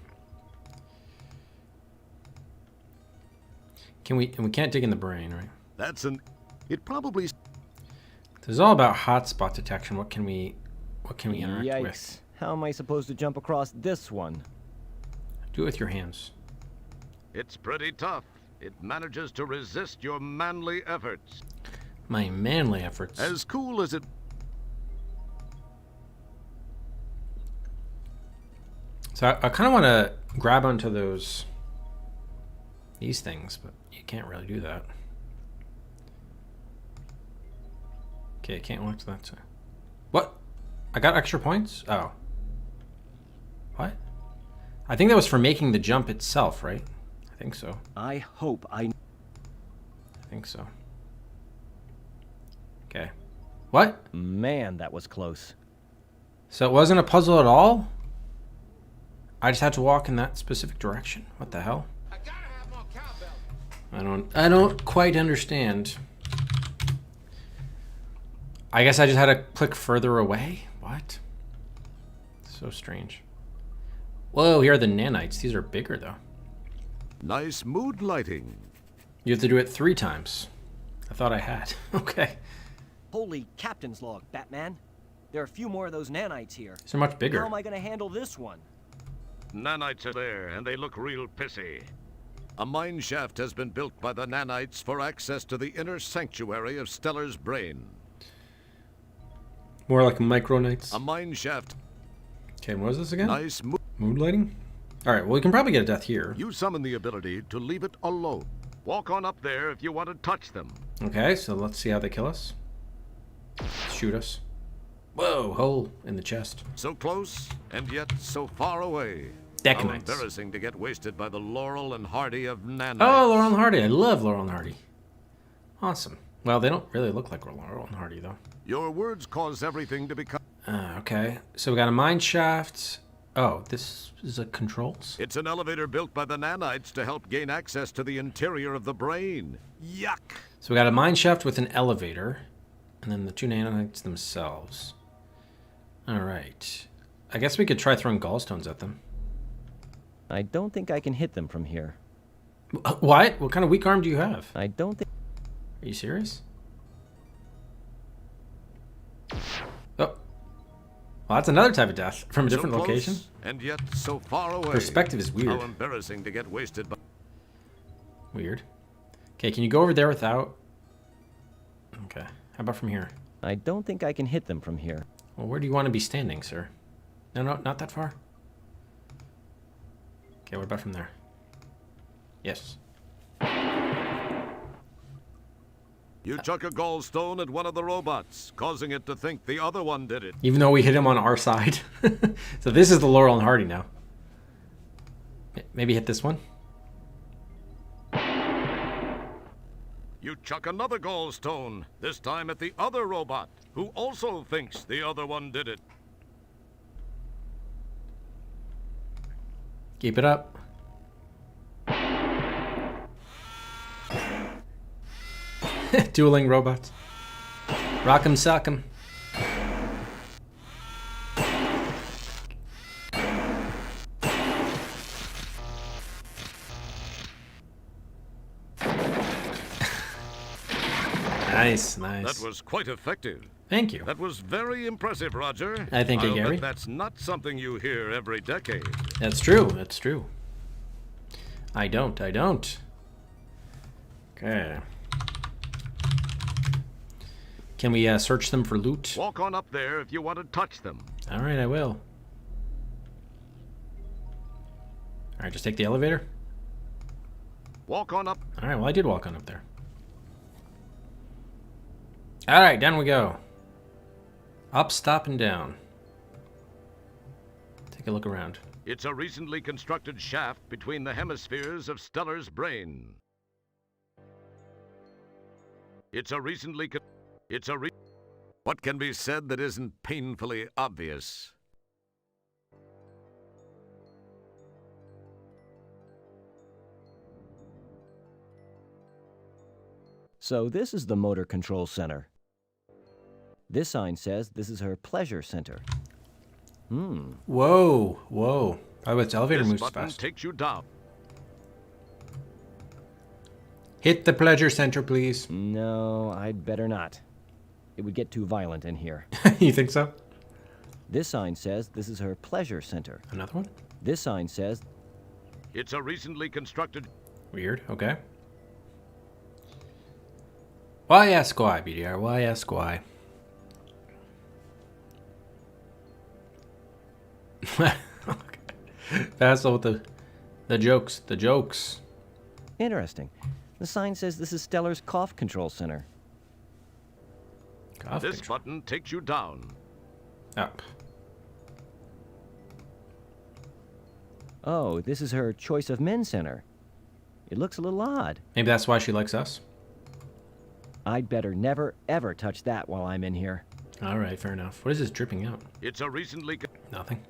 Can we... And we can't dig in the brain, right? That's an... It probably... This is all about hotspot detection. What can we interact with? Yikes. How am I supposed to jump across this one? Do it with your hands. It's pretty tough. It manages to resist your manly efforts. My manly efforts. As cool as it... So I kind of want to grab onto these things, but you can't really do that. Okay, I can't walk to that side. What? I got extra points? Oh. What? I think that was for making the jump itself, right? I think so. I hope I... I think so. Okay. What? Man, that was close. So it wasn't a puzzle at all? I just had to walk in that specific direction. What the hell? I don't quite understand. I guess I just had to click further away? What? So strange. Whoa, here are the nanites. These are bigger though. Nice mood lighting. You have to do it 3 times. I thought I had. Okay. Holy captain's log, Batman. There are a few more of those nanites here. These are much bigger. How am I going to handle this one? Nanites are there, and they look real pissy. A mine shaft has been built by the nanites for access to the inner sanctuary of Stellar's brain. More like micronites. A mine shaft. Okay, what is this again? Nice mood. Mood lighting? Alright, well we can probably get a death here. You summon the ability to leave it alone. Walk on up there if you want to touch them. Okay, so let's see how they kill us. Shoot us. Whoa, hole in the chest. So close, and yet so far away. How Decanites. embarrassing to get wasted by the Laurel and Hardy of nanites. Oh, Laurel and Hardy. I love Laurel and Hardy. Awesome. Well, they don't really look like Laurel and Hardy, though. Your words cause everything to become... Okay, so we got a mine shaft. Oh, this is a controls? It's an elevator built by the nanites to help gain access to the interior of the brain. Yuck! So we got a mine shaft with an elevator, and then the 2 nanites themselves. Alright. I guess we could try throwing gallstones at them. I don't think I can hit them from here. What? What kind of weak arm do you have? I don't think... Are you serious? Oh. Well, that's another type of death from a different So close, location. and yet so far away. Perspective is weird. How embarrassing to get wasted by... Weird. Okay, can you go over there without... Okay. How about from here? I don't think I can hit them from here. Well, where do you want to be standing, sir? No, not that far. Okay, what about from there? Yes. You chuck a gallstone at one of the robots, causing it to think the other one did it. Even though we hit him on our side. So this is the Laurel and Hardy now. Maybe hit this one? You chuck another gallstone, this time at the other robot, who also thinks the other one did it. Keep it up. Dueling robots. Rock 'em, sock 'em. Nice, nice. That was quite effective. Thank you. That was very impressive, Roger. I thank you, I'll bet Gary. that's not something you hear every decade. That's true, that's true. I don't. Okay. Can we search them for loot? Walk on up there if you want to touch them. Alright, I will. Alright, just take the elevator. Walk on up. Alright, well I did walk on up there. Alright, down we go. Up, stop, and down. Take a look around. It's a recently constructed shaft between the hemispheres of Stellar's brain. What can be said that isn't painfully obvious? So this is the motor control center. This sign says this is her pleasure center. Whoa, whoa. Oh, its elevator This moves button fast. takes you down. Hit the pleasure center, please. No, I'd better not. It would get too violent in here. You think so? This sign says this is her pleasure center. Another one? This sign says It's a recently constructed... Weird. Okay. Why ask why, BDR? Why ask why? Okay. Fast with the jokes. The jokes. interesting. The sign says this is Stellar's cough control center. Cough This control. button takes you down. Up. Oh, this is her choice of men center. It looks a little odd. Maybe that's why she likes us. I'd better never, ever touch that while I'm in here. All right, fair enough. What is this dripping out? It's a recently... Nothing.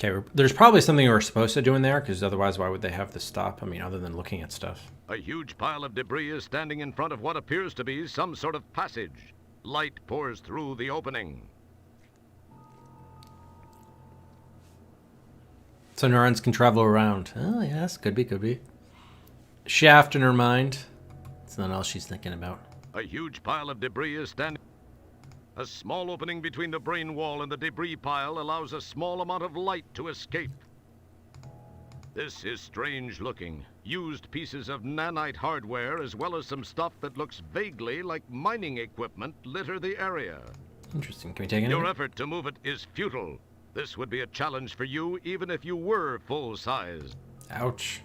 Okay, there's probably something we're supposed to do in there, because otherwise why would they have this stop? I mean, other than looking at stuff. A huge pile of debris is standing in front of what appears to be some sort of passage. Light pours through the opening. So neurons can travel around. Oh, yes, could be, could be. Shaft in her mind. It's not all she's thinking about. A huge pile of debris is standing... A small opening between the brain wall and the debris pile allows a small amount of light to escape. This is strange looking. Used pieces of nanite hardware as well as some stuff that looks vaguely like mining equipment litter the area. Interesting. Can we take it? Your effort to move it is futile. This would be a challenge for you even if you were full size. Ouch.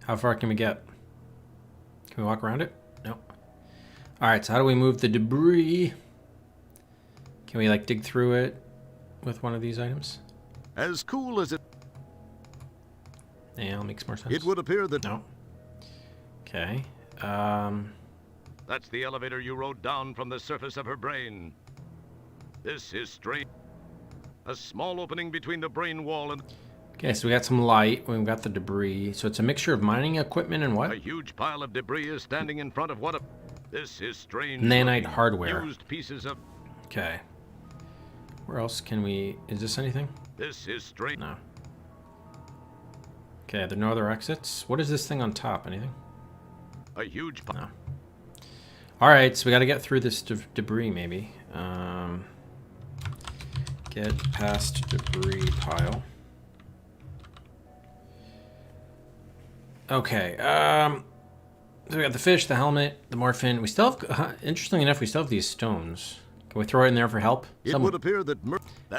How far can we get? Can we walk around it? No. Alright, so how do we move the debris? Can we, like, dig through it with one of these items? As cool as it... Yeah, that makes more sense. It would appear that... No. Okay. That's the elevator you rode down from the surface of her brain. This is strange. A small opening between the brain wall and... Okay, so we got some light. We've got the debris. So it's a mixture of mining equipment and A what? huge pile of debris is standing in front of what a... This is strange. Nanite looking. hardware. Used pieces of... Okay. Where else can we... Is this anything? This is strange. No. Okay, there are no other exits. What is this thing on top? Anything? A huge pile. No. Alright, so we got to get through this debris, maybe. Get past debris pile. Okay, so we got the fish, the helmet, the morphin. We still have, interestingly enough, we still have these stones. Can we throw it in there for help? It would appear that...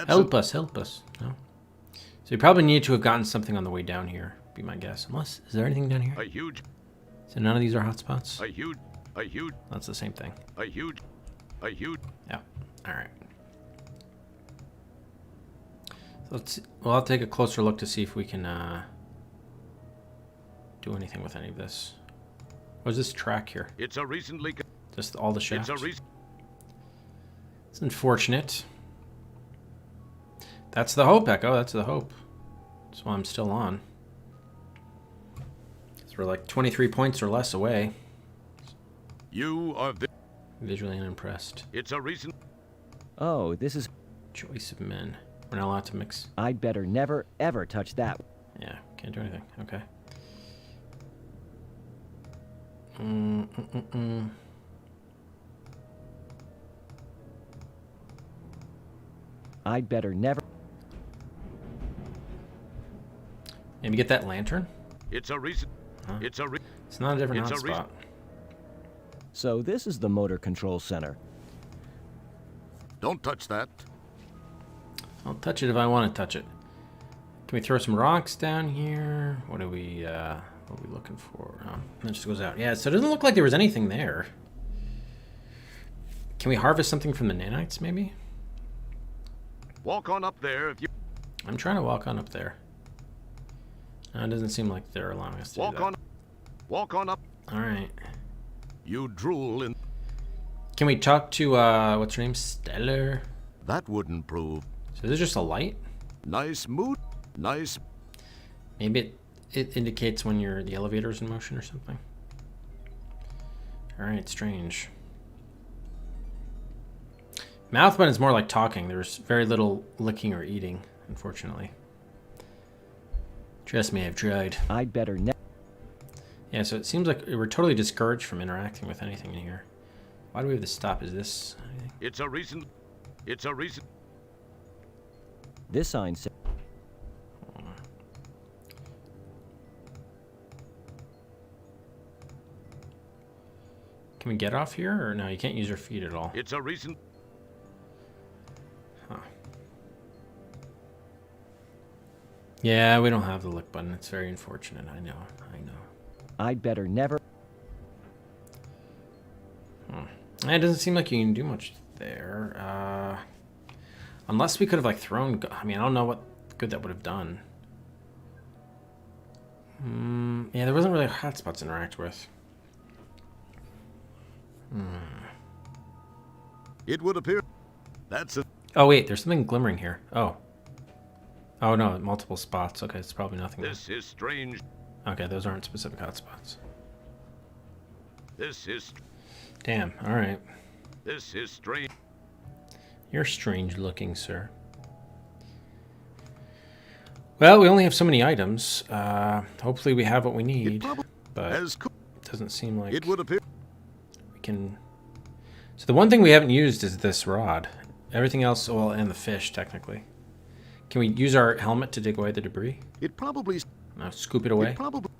Help us, help us. No? So we probably need to have gotten something on the way down here, be my guess. Unless, is there anything down here? A huge... So none of these are hotspots? A huge... That's the same thing. A huge... Yeah, alright. So let's, well, I'll take a closer look to see if we can, do anything with any of this. What is this track here? It's a recently... Just all the shafts? It's a recent... It's unfortunate. That's the hope, Echo. That's the hope. That's why I'm still on. So we're like 23 points or less away. You are... Visually unimpressed. It's a recent... Oh, this is... Choice of men. We're not allowed to mix. I'd better never, ever touch that. Yeah, can't do anything. Okay. I'd better never... Maybe get that lantern? It's a recent... Huh? It's a... It's not a different It's a hotspot. So this is the motor control center. Don't touch that. I'll touch it if I want to touch it. Can we throw some rocks down here? What are we looking for? Oh, it just goes out. Yeah, so it doesn't look like there was anything there. Can we harvest something from the nanites, maybe? Walk on up there if you... I'm trying to walk on up there. No, it doesn't seem like they're allowing us to do that. Walk on up. All right. You drool in... Can we talk to, what's her name? Stellar? That wouldn't prove. So is this just a light? Nice mood. Nice... Maybe it indicates when the elevator's in motion or something. All right, strange. Mouth button is more like talking. There's very little licking or eating, unfortunately. Trust me, I've tried. I'd better never... Yeah, so it seems like we're totally discouraged from interacting with anything in here. Why do we have to stop? Is this anything? It's a recent. This sign says. Can we get off here, or no? You can't use your feet at all. It's a recent. Huh. Yeah, we don't have the lick button. It's very unfortunate. I know. I'd better never. It doesn't seem like you can do much there. Unless we could have, like, thrown... I mean, I don't know what good that would have done. Yeah, there wasn't really hotspots to interact with. It would appear. That's a. Oh, wait, there's something glimmering here. Oh. Oh, no, multiple spots. Okay, it's probably nothing. This is strange. Okay, those aren't specific hotspots. This is. Damn, alright. This is strange. You're strange looking, sir. Well, we only have so many items. Hopefully we have what we need. But it doesn't seem like It would appear. we can... So the one thing we haven't used is this rod. Everything else, well, and the fish, technically. Can we use our helmet to dig away the debris? It probably. No, scoop it away? It probably.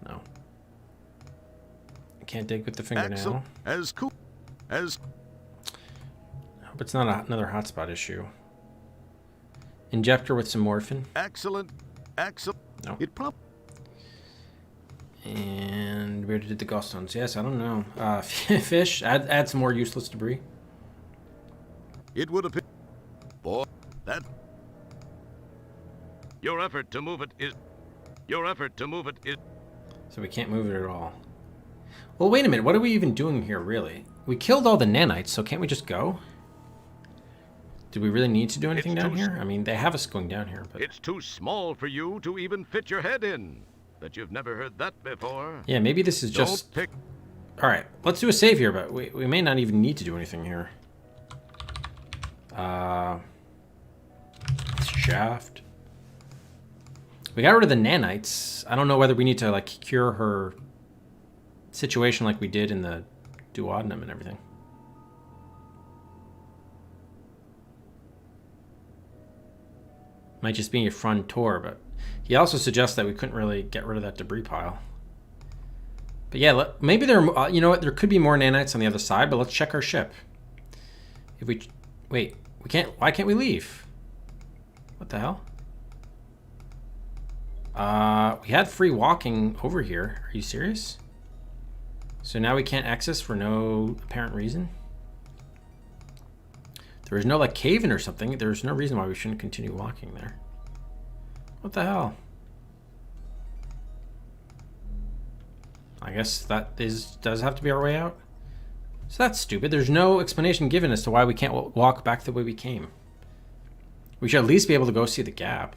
No. I can't dig with the fingernail. As cool. As. I hope it's not another hotspot issue. Injector with some morphine. Excellent. No. It probably. And we already did the gallstones. Yes, I don't know. Fish. Add some more useless debris. It would appear. Boy, that. Your effort to move it is. So we can't move it at all. Well, wait a minute. What are we even doing here, really? We killed all the nanites, so can't we just go? Do we really need to do anything down here? I mean, they have us going down here, but... It's too small for you to even fit your head in. Bet you've never heard that before. Yeah, maybe this is just... Don't pick. Alright, let's do a save here, but we may not even need to do anything here. Shaft. We got rid of the nanites. I don't know whether we need to, like, cure her situation like we did in the duodenum and everything. Might just be a fun tour, but he also suggests that we couldn't really get rid of that debris pile. But yeah, maybe there are, you know what, there could be more nanites on the other side, but let's check our ship. If we, wait, we can't, why can't we leave? What the hell? We had free walking over here. Are you serious? So now we can't access for no apparent reason? There was no, like, cave-in or something. There's no reason why we shouldn't continue walking there. What the hell? I guess that does have to be our way out. So that's stupid. There's no explanation given as to why we can't walk back the way we came. We should at least be able to go see the gap.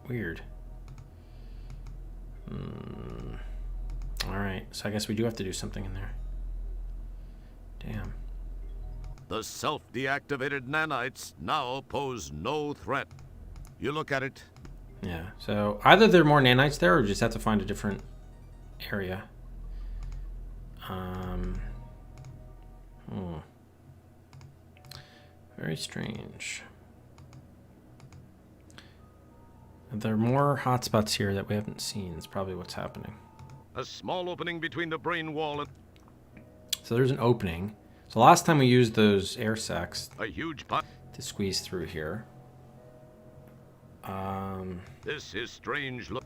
Weird. Alright, so I guess we do have to do something in there. Damn. The self-deactivated nanites now pose no threat. You look at it. Yeah, so either there are more nanites there or we just have to find a different area. Very strange. There are more hotspots here that we haven't seen. That's probably what's happening. A small opening between the brain wall and So there's an opening. So last time we used those air sacs a huge pipe. to squeeze through here. This is strange. Look.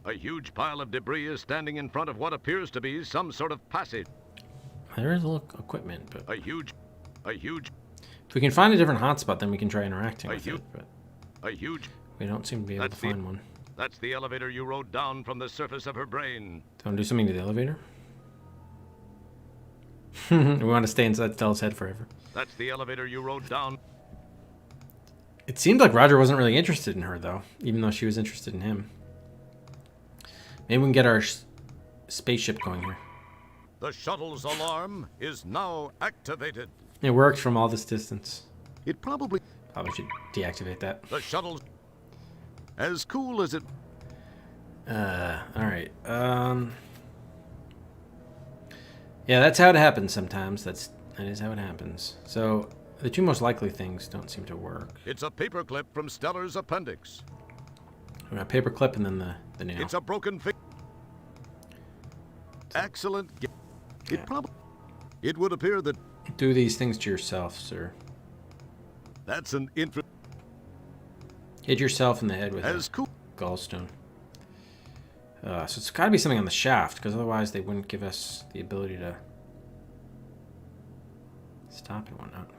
A huge pile of debris is standing in front of what appears to be some sort of passage. There is a little equipment, but A huge. if we can find a different hotspot, then we can try interacting with it. But we don't seem to be able to find one. That's the elevator you rode down from the surface of her brain. Don't do something to the elevator. We want to stay inside Stella's head forever. That's the elevator you rode down. It seemed like Roger wasn't really interested in her, though, even though she was interested in him. Maybe we can get our spaceship going here. The shuttle's alarm is now activated. It worked from all this distance. It probably. Probably should deactivate that. The shuttle's as cool as it. All right. Yeah, that's how it happens sometimes. That is how it happens. So the two most likely things don't seem to work. It's a paperclip from Stellar's appendix. We got paper clip and then the nail. It's a broken finger. Excellent. It would appear that Do these things to yourself, sir. that's an infant Hit yourself in the head with as a cool. gallstone. So it's got to be something on the shaft, because otherwise they wouldn't give us the ability to stop and whatnot.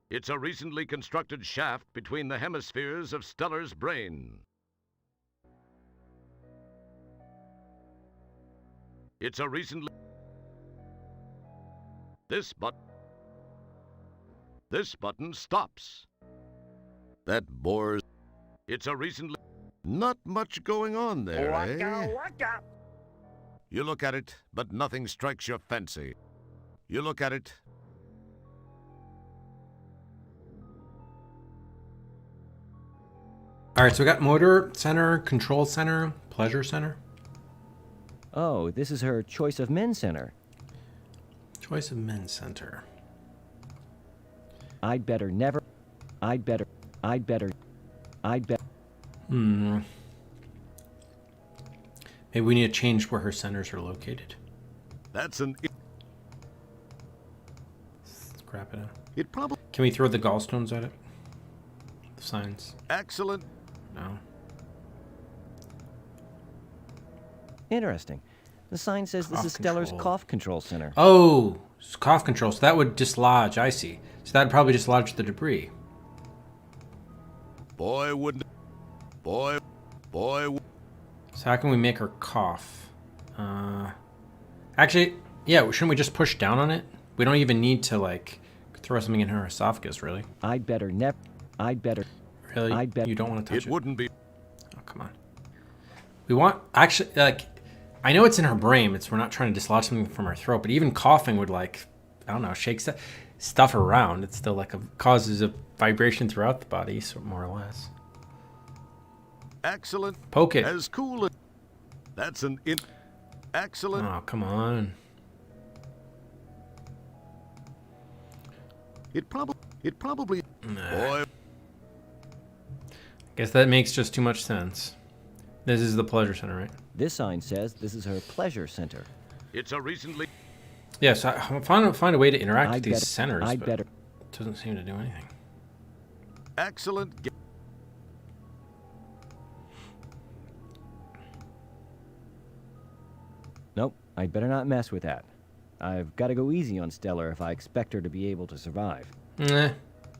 It's a recently constructed shaft between the hemispheres of Stellar's brain. It's a recently... This button stops. That bores... It's a recently... Not much going on there, eh? You look at it, but nothing strikes your fancy. You look at it... All right, so we got motor center, control center, pleasure center. Oh, this is her choice of men center. Choice of men center. I'd better never. I'd bet. Maybe we need to change where her centers are located. That's an... Scrap it out. It probably... Can we throw the gallstones at it? The signs? Excellent. No. Interesting. The sign says this Cough is Stellar's control. cough control center. Oh, it's cough control. So that would dislodge. I see. So that'd probably dislodge the debris. Boy, wouldn't... Boy... So how can we make her cough? Actually, yeah, shouldn't we just push down on it? We don't even need to, like, throw something in her esophagus, really. I'd better never. I'd better. Really? I'd bet- You don't want to touch It it? wouldn't be... Oh, come on. We want... Actually, like... I know it's in her brain. We're not trying to dislodge something from her throat, but even coughing would, like... I don't know, shake stuff around. It's still, like, causes a vibration throughout the body, so more or less. Excellent. Poke it. As cool as... That's an... Excellent. Oh, come on. It probably... Boy... Guess that makes just too much sense. This is the pleasure center, right? This sign says this is her pleasure center. It's a recently... Yeah, so I'm trying to find a way to interact with I'd these better- centers, I'd but better. it doesn't seem to do anything. Excellent. Nope. I'd better not mess with that. I've got to go easy on Stellar if I expect her to be able to survive. Nah.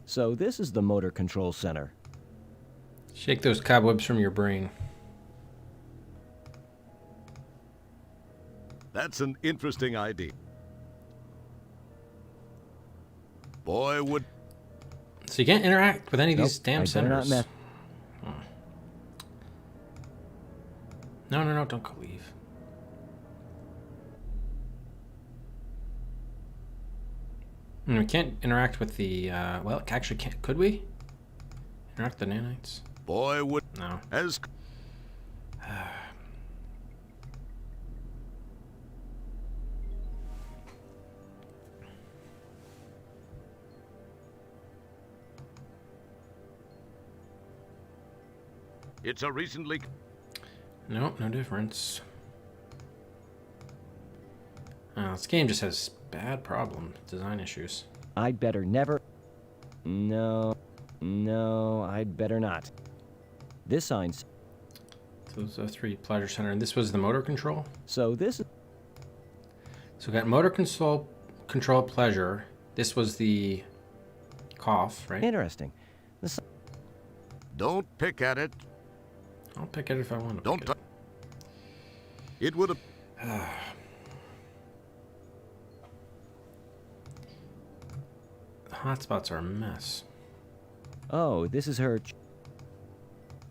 So this is the motor control center. Shake those cobwebs from your brain. That's an interesting idea. Boy, would... So you can't interact with any of these Nope, damn I'd better not centers. mess. No, don't go leave. We can't interact with the, well, actually, could we? Interact with the nanites? Boy, would... No. As... It's a recently... Nope, no difference. This game just has bad problem, design issues. I'd better never. No, I'd better not. This sign's. So those are 3 pleasure center, and this was the motor control. So this. So we got motor control pleasure. This was the cough, right? Interesting. Don't pick at it. I'll pick it if I want to. Don't... Pick it. It would have... The hotspots are a mess. Oh, this is her.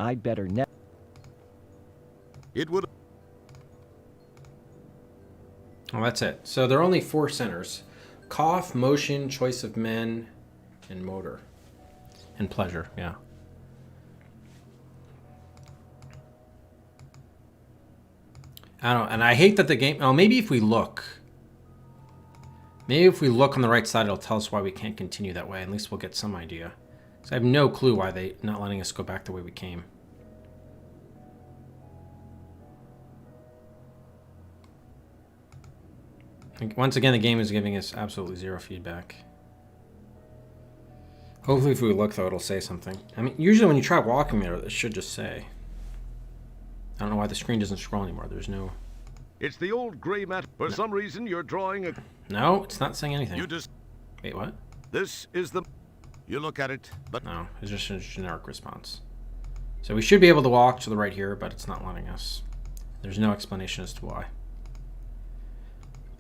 I'd better never. It would... Oh, that's it. So there are only 4 centers: cough, motion, choice of men, and motor, and pleasure. Yeah. I don't know, and I hate that the game... Oh, maybe if we look... Maybe if we look on the right side, it'll tell us why we can't continue that way. At least we'll get some idea. So I have no clue why they're not letting us go back the way we came. Once again, the game is giving us absolutely zero feedback. Hopefully if we look, though, it'll say something. I mean, usually when you try walking there, it should just say. I don't know why the screen doesn't scroll anymore. There's no... It's the old gray mat. For some reason, you're drawing a... No, it's not saying anything. You just... Wait, what? This is the... You look at it, but... No, it's just a generic response. So we should be able to walk to the right here, but it's not letting us. There's no explanation as to why.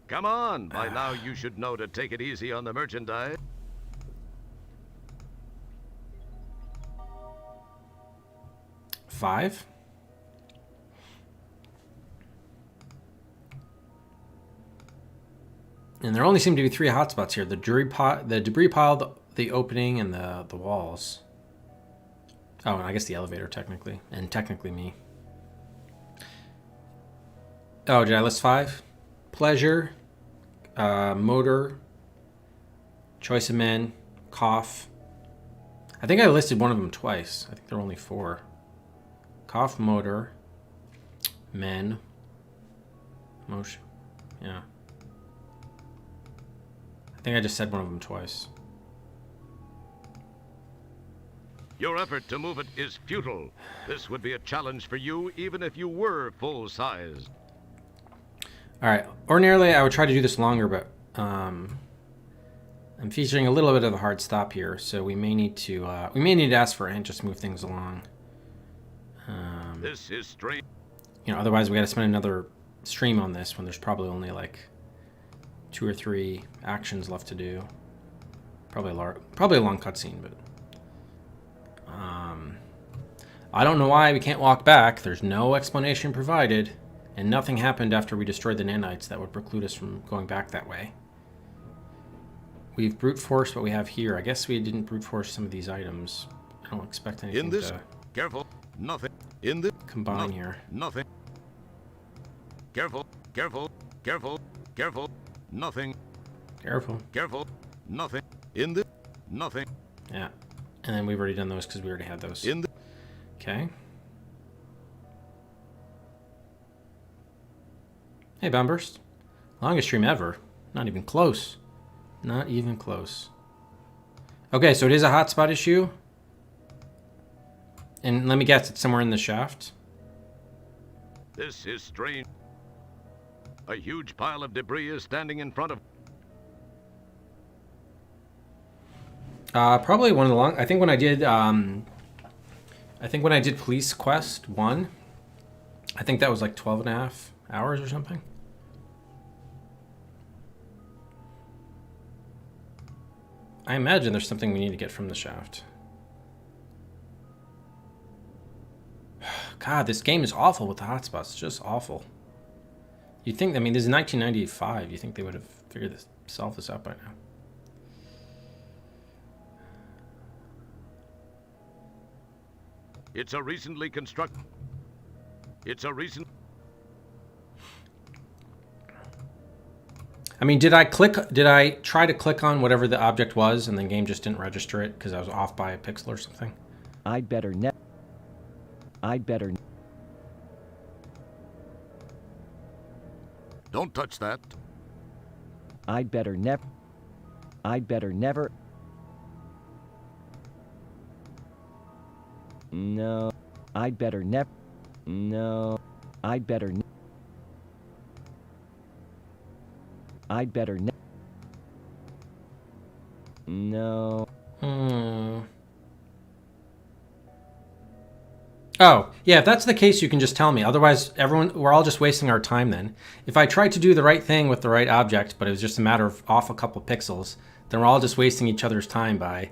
Come on. By now, you should know to take it easy on the merchandise. Five? And there only seem to be 3 hotspots here. The debris pile, the opening, and the walls. Oh, and I guess the elevator, technically. And technically me. Oh, did I list 5? Pleasure, motor, choice of men, cough. I think I listed one of them twice. I think there were only 4. Cough, motor, men, motion. Yeah. I think I just said one of them twice. Your effort to move it is futile. This would be a challenge for you even if you were full-size. All right. Ordinarily, I would try to do this longer, but I'm featuring a little bit of a hard stop here, so we may need to ask for a hint just to move things along. This is strange. You know, otherwise we got to spend another stream on this when there's probably only like 2 or 3 actions left to do. Probably a long cutscene, but I don't know why we can't walk back. There's no explanation provided, and nothing happened after we destroyed the nanites that would preclude us from going back that way. We've brute forced what we have here. I guess we didn't brute force some of these items. I don't expect anything In this, to careful, nothing. In this, combine here. Nothing. Careful, careful, careful, careful, nothing. Careful. Careful, nothing. In this, nothing. Yeah. And then we've already done those because we already had those. In the... Okay. Hey, Boundburst. Longest stream ever. Not even close. Not even close. Okay, so it is a hotspot issue. And let me guess, it's somewhere in the shaft. This is strange. A huge pile of debris is standing in front of... Probably one of the long... I think when I did Police Quest 1, I think that was like 12.5 hours or something. I imagine there's something we need to get from the shaft. God, this game is awful with the hotspots. It's just awful. You'd think, I mean, this is 1995. You'd think they would have figured this, solved this out by now. It's a recently constructed... It's a recent... I mean, did I try to click on whatever the object was and the game just didn't register it because I was off by a pixel or something? I'd better. Don't touch that. I'd better never. No. I'd better never. No. I'd better. I'd better. No. Oh, yeah, if that's the case, you can just tell me. Otherwise, we're all just wasting our time then. If I tried to do the right thing with the right object, but it was just a matter of off a couple pixels, then we're all just wasting each other's time by...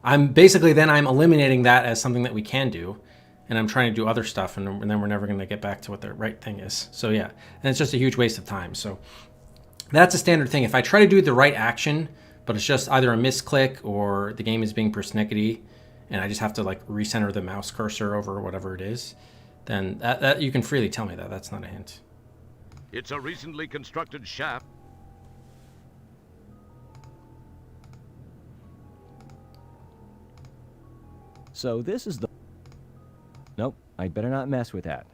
I'm eliminating that as something that we can do, and I'm trying to do other stuff, and then we're never going to get back to what the right thing is. So yeah, and it's just a huge waste of time. So that's a standard thing. If I try to do the right action, but it's just either a misclick or the game is being persnickety, and I just have to like recenter the mouse cursor over whatever it is, then that you can freely tell me that. That's not a hint. It's a recently constructed shaft. So this is the... Nope, I'd better not mess with that.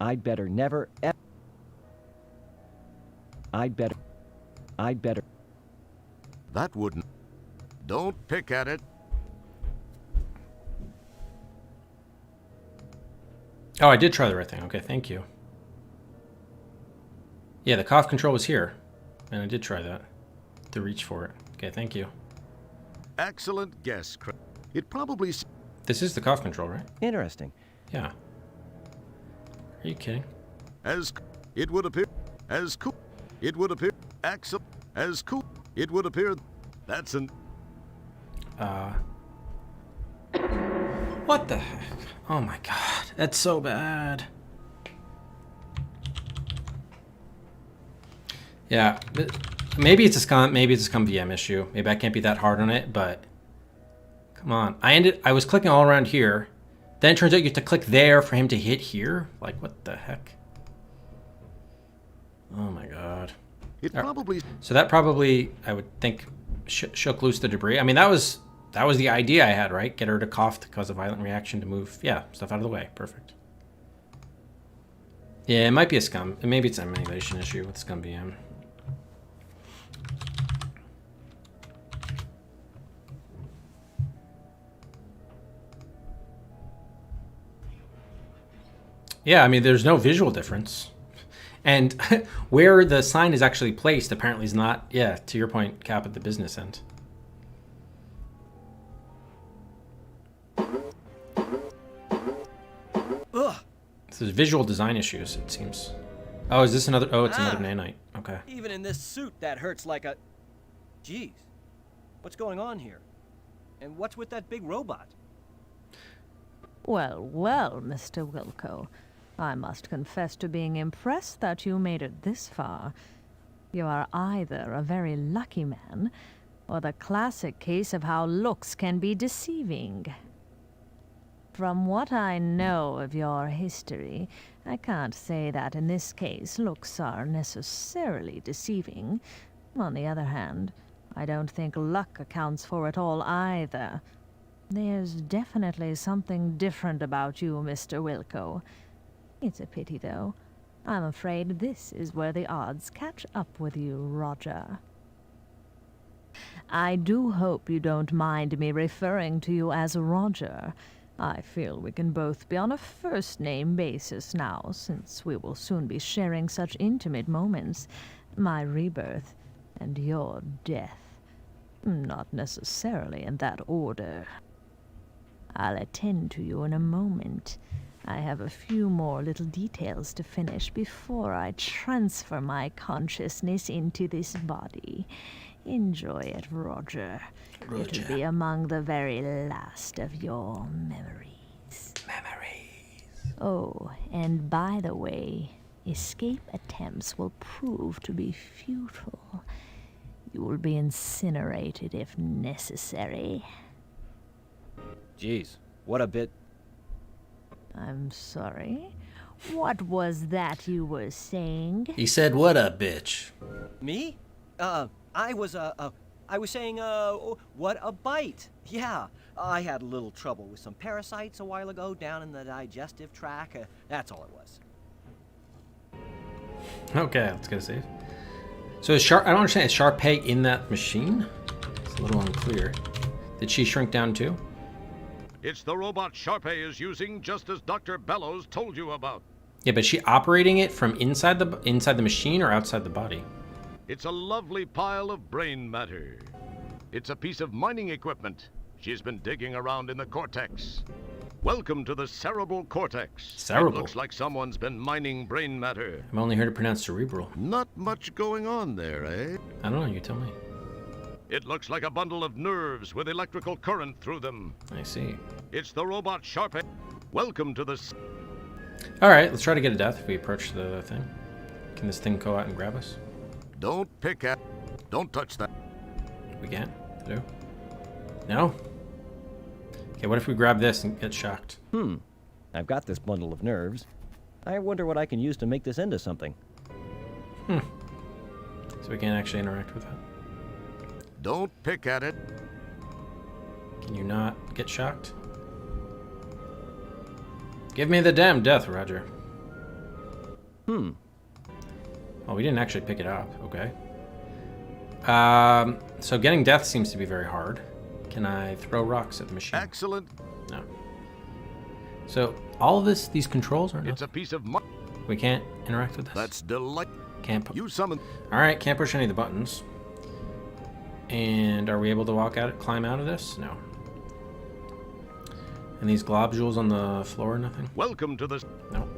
I'd better never... I'd better... That wouldn't. Don't pick at it. Oh, I did try the right thing. Okay, thank you. Yeah, the cough control was here. And I did try that. To reach for it. Okay, thank you. Excellent guess. It probably... This is the cough control, right? Interesting. Yeah. Are you kidding? As it would appear... As cool... It would appear... Excellent... As cool... It would appear... That's an... What the heck? Oh my god. That's so bad. Yeah. Maybe it's a scum VM issue. Maybe I can't be that hard on it, but... Come on. I was clicking all around here. Then it turns out you have to click there for him to hit here? Like, what the heck? Oh my god. It probably... So that probably, I would think, shook loose the debris. I mean, that was the idea I had, right? Get her to cough to cause a violent reaction to move, yeah, stuff out of the way. Perfect. Yeah, it might be a scum. Maybe it's an emulation issue with scum VM. Yeah, I mean, there's no visual difference. And where the sign is actually placed apparently is not, yeah, to your point, Cap, at the business end. Ugh! So there's visual design issues, it seems. Oh, is this another? Oh, it's another nanite. Okay. Even in this suit, that hurts like a... Jeez. What's going on here? And what's with that big robot? Well, well, Mr. Wilco. I must confess to being impressed that you made it this far. You are either a very lucky man, or the classic case of how looks can be deceiving. From what I know of your history, I can't say that in this case looks are necessarily deceiving. On the other hand, I don't think luck accounts for it all either. There's definitely something different about you, Mr. Wilco. It's a pity, though. I'm afraid this is where the odds catch up with you, Roger. I do hope you don't mind me referring to you as Roger. I feel we can both be on a first-name basis now, since we will soon be sharing such intimate moments. My rebirth and your death. Not necessarily in that order. I'll attend to you in a moment. I have a few more little details to finish before I transfer my consciousness into this body. Enjoy it, Roger. It'll be among the very last of your memories. Oh, and by the way, escape attempts will prove to be futile. You will be incinerated if necessary. Jeez, what a bit... I'm sorry. What was that you were saying? He said, "What a bitch." Me? I was saying, what a bite. Yeah, I had a little trouble with some parasites a while ago down in the digestive tract. That's all it was. Okay, let's get a save. So is I don't understand, is Sharpay in that machine? It's a little unclear. Did she shrink down too? It's the robot Sharpay is using, just as Dr. Bellows told you about. Yeah, but is she operating it from inside the machine or outside the body? It's a lovely pile of brain matter. It's a piece of mining equipment. She's been digging around in the cortex. Welcome to the cerebral cortex. Cerebral? It looks like someone's been mining brain matter. I've only heard it pronounced cerebral. Not much going on there, eh? I don't know, you tell me. It looks like a bundle of nerves with electrical current through them. I see. It's the robot Sharpay. Welcome to the... Alright, let's try to get a death if we approach the thing. Can this thing go out and grab us? Don't pick at... Don't touch that. We can't? No? No? Okay, what if we grab this and get shocked? I've got this bundle of nerves. I wonder what I can use to make this into something. So we can't actually interact with that. Don't pick at it. Can you not get shocked? Give me the damn death, Roger. Well, we didn't actually pick it up. Okay. So getting death seems to be very hard. Can I throw rocks at the machine? Excellent. No. So all of these controls are. It's a piece of We can't interact with this. That's delightful. Can't. You summon. All right, can't push any of the buttons. And are we able to walk out, climb out of this? No. And these globules on the floor, nothing? Welcome to the. No.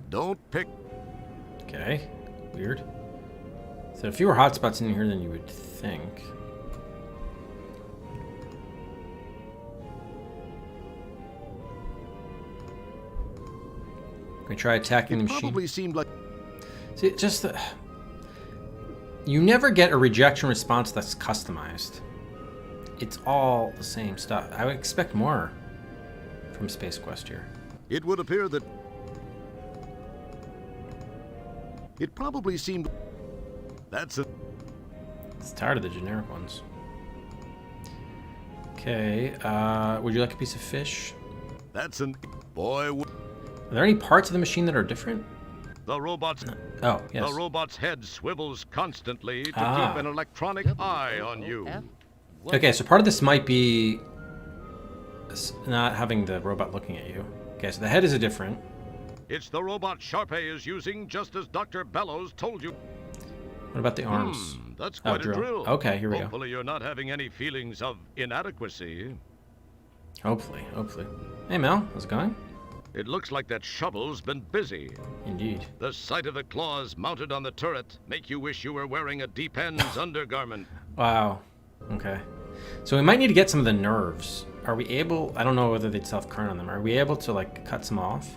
Don't pick. Okay. Weird. So a fewer hotspots in here than you would think. Can we try attacking the machine? Probably seemed like. See, just the... You never get a rejection response that's customized. It's all the same stuff. I would expect more from Space Quest here. It would appear that. It probably seemed. That's a. It's tired of the generic ones. Okay, would you like a piece of fish? That's an. Boy. Are there any parts of the machine that are different? The robot's. Oh, yes. The robot's head swivels constantly to Ah. keep an electronic eye on you. Okay, so part of this might be not having the robot looking at you. Okay, so the head is a different. It's the robot Sharpay is using, just as Dr. Bellows told you. What about the arms? That's Oh, quite a drill. Okay, here we go. Hopefully you're not having any feelings of inadequacy. Hopefully, hopefully. Hey Mel, how's it going? It looks like that shovel's been busy. Indeed. The sight of the claws mounted on the turret make you wish you were wearing a Depends undergarment. Wow. Okay. So we might need to get some of the nerves. Are we able... I don't know whether they'd self-current on them. Are we able to, like, cut some off?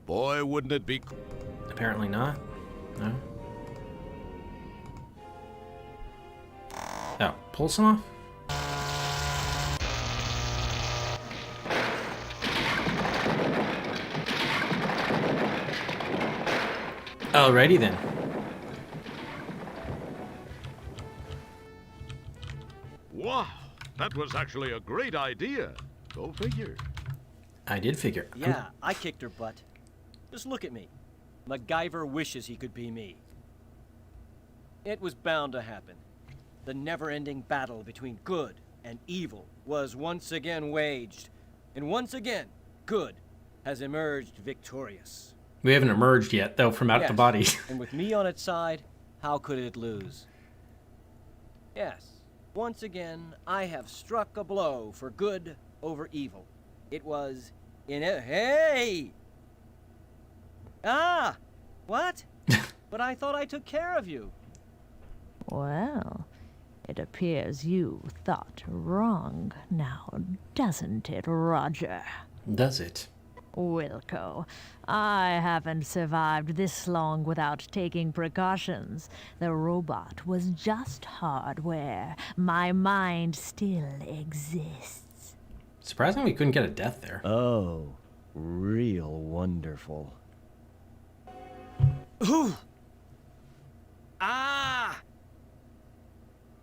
Boy, wouldn't it be... Apparently not. No? Oh, pull some off? Alrighty then. Wow, that was actually a great idea. Go figure. I did figure. Yeah, I kicked her butt. Just look at me. MacGyver wishes he could be me. It was bound to happen. The never-ending battle between good and evil was once again waged. And once again, good has emerged victorious. We haven't emerged yet, though, from out the body. And with me on its side, how could it lose? Yes, once again, I have struck a blow for good over evil. It was in a... Hey! Ah! What? But I thought I took care of you. Well, it appears you thought wrong now, doesn't it, Roger? Does it? Wilco, I haven't survived this long without taking precautions. The robot was just hardware. My mind still exists. Surprisingly, we couldn't get a death there. Oh, real wonderful. Ooh! Ah!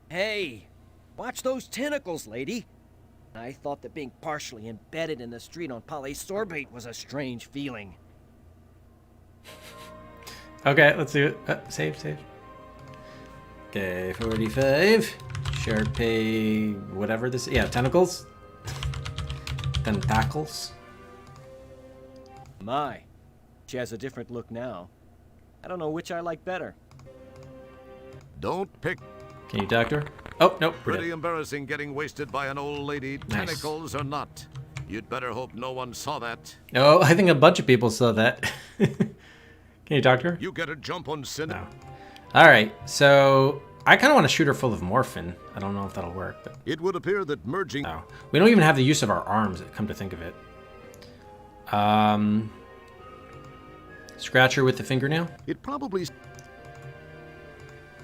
Hey, watch those tentacles, lady. I thought that being partially embedded in the street on polysorbate was a strange feeling. Okay, let's do it. Save. Okay, 45. Sharpay, whatever this is. Yeah, tentacles. Tentacles. My, she has a different look now. I don't know which I like better. Don't pick. Can you doctor? Oh, nope. We're Pretty dead. embarrassing getting wasted by an old lady, Nice. tentacles or not. You'd better hope no one saw that. No, I think a bunch of people saw that. Can you doctor? You get a jump on sin. No. All right, so I kind of want to shoot her full of morphine. I don't know if that'll work, but It would appear that merging. no. We don't even have the use of our arms, come to think of it. Scratch her with the fingernail. It probably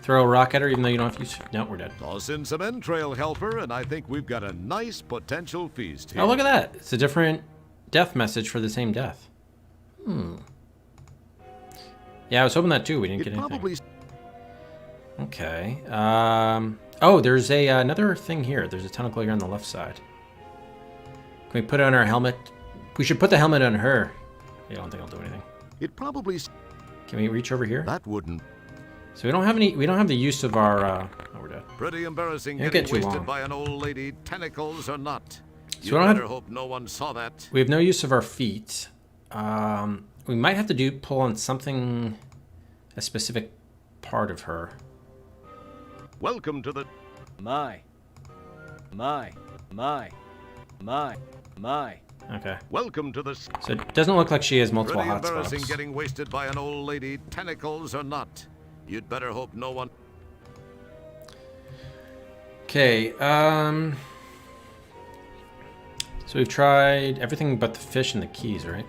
Throw a rock at her, even though you don't have to use... No, we're dead. toss in some entrail helper, and I think we've got a nice potential feast here. Oh, look at that. It's a different death message for the same death. Yeah, I was hoping that too. We didn't It get anything. probably Okay. Oh, there's another thing here. There's a tentacle here on the left side. Can we put it on our helmet? We should put the helmet on her. Yeah, I don't think I'll do anything. It probably Can we reach over here? that wouldn't. So we don't have any. We don't have the use of our. Oh, we're dead. Pretty embarrassing Don't getting get too wasted long. by an old lady, tentacles or not. So You we don't have- better hope no one saw that. We have no use of our feet. We might have to pull on something, a specific part of her. Welcome to the. My. Okay. Welcome to the. So it doesn't look like she has multiple Pretty embarrassing hotspots. getting wasted by an old lady, tentacles or not. You'd better hope no one. Okay. So we've tried everything but the fish and the keys, right?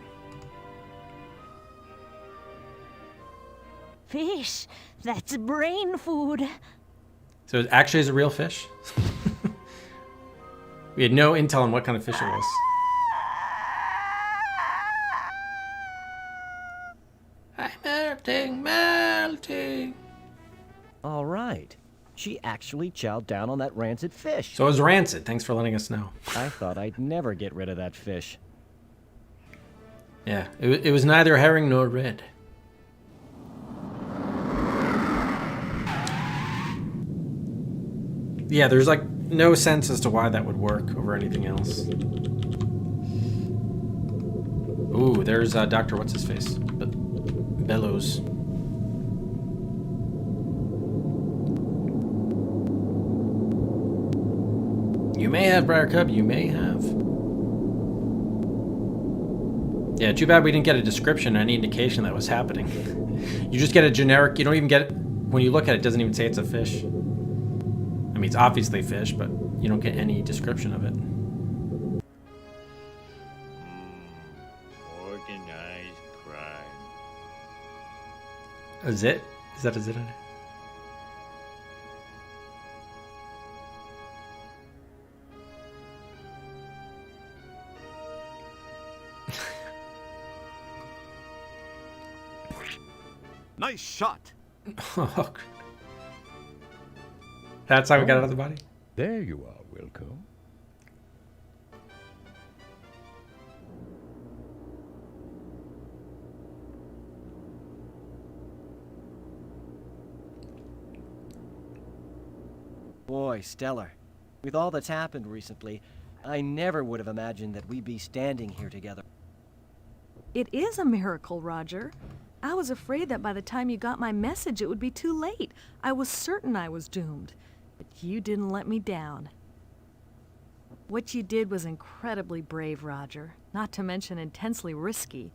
Fish, that's brain food. So it actually is a real fish? We had no intel on what kind of fish it was. I'm melting. All right. She actually chowed down on that rancid fish. So it was rancid. Thanks for letting us know. I thought I'd never get rid of that fish. Yeah, it was neither herring nor red. Yeah, there's like no sense as to why that would work over anything else. Ooh, there's Dr. What's-His-Face. Bellows. You may have, Briar Cub, you may have. Yeah, too bad we didn't get a description or any indication that was happening. You just get a generic, you don't even get, when you look at it, it doesn't even say it's a fish. I mean, it's obviously fish, but you don't get any description of it. Organized crime. A zit? Is that a zit on it? Nice shot. That's how we got out of the body? There you are, Wilco. Boy, Stellar. With all that's happened recently, I never would have imagined that we'd be standing here together. It is a miracle, Roger. I was afraid that by the time you got my message, it would be too late. I was certain I was doomed. But you didn't let me down. What you did was incredibly brave, Roger, not to mention intensely risky.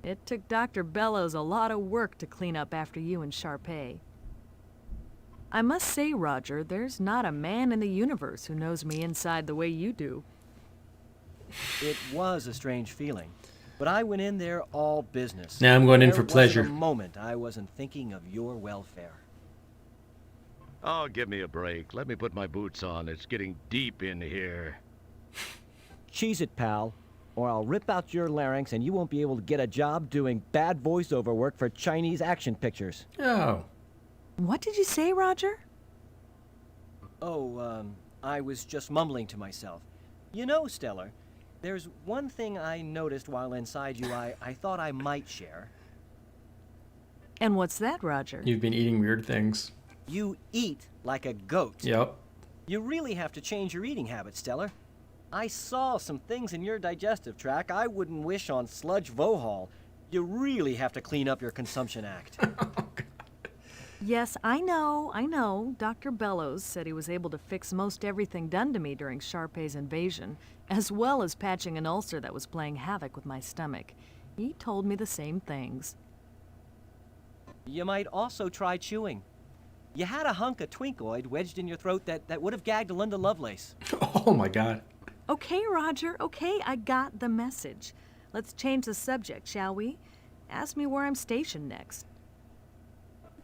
It took Dr. Bellows a lot of work to clean up after you and Sharpay. I must say, Roger, there's not a man in the universe who knows me inside the way you do. It was a strange feeling, but I went in there all business. Now I'm going in There for wasn't pleasure. a moment I wasn't thinking of your welfare. Oh, give me a break. Let me put my boots on. It's getting deep in here. Cheese it, pal, or I'll rip out your larynx and you won't be able to get a job doing bad voiceover work for Chinese action pictures. Oh. What did you say, Roger? Oh, I was just mumbling to myself. You know, Stellar, there's one thing I noticed while inside you I thought I might share. And what's that, Roger? You've been eating weird things. You eat like a goat. Yep. You really have to change your eating habits, Stellar. I saw some things in your digestive tract I wouldn't wish on Sludge Vohall. You really have to clean up your consumption act. Yes, I know. Dr. Bellows said he was able to fix most everything done to me during Sharpay's invasion, as well as patching an ulcer that was playing havoc with my stomach. He told me the same things. You might also try chewing. You had a hunk of Twinkoid wedged in your throat that would have gagged a Linda Lovelace. Oh my god. Okay, Roger, okay, I got the message. Let's change the subject, shall we? Ask me where I'm stationed next.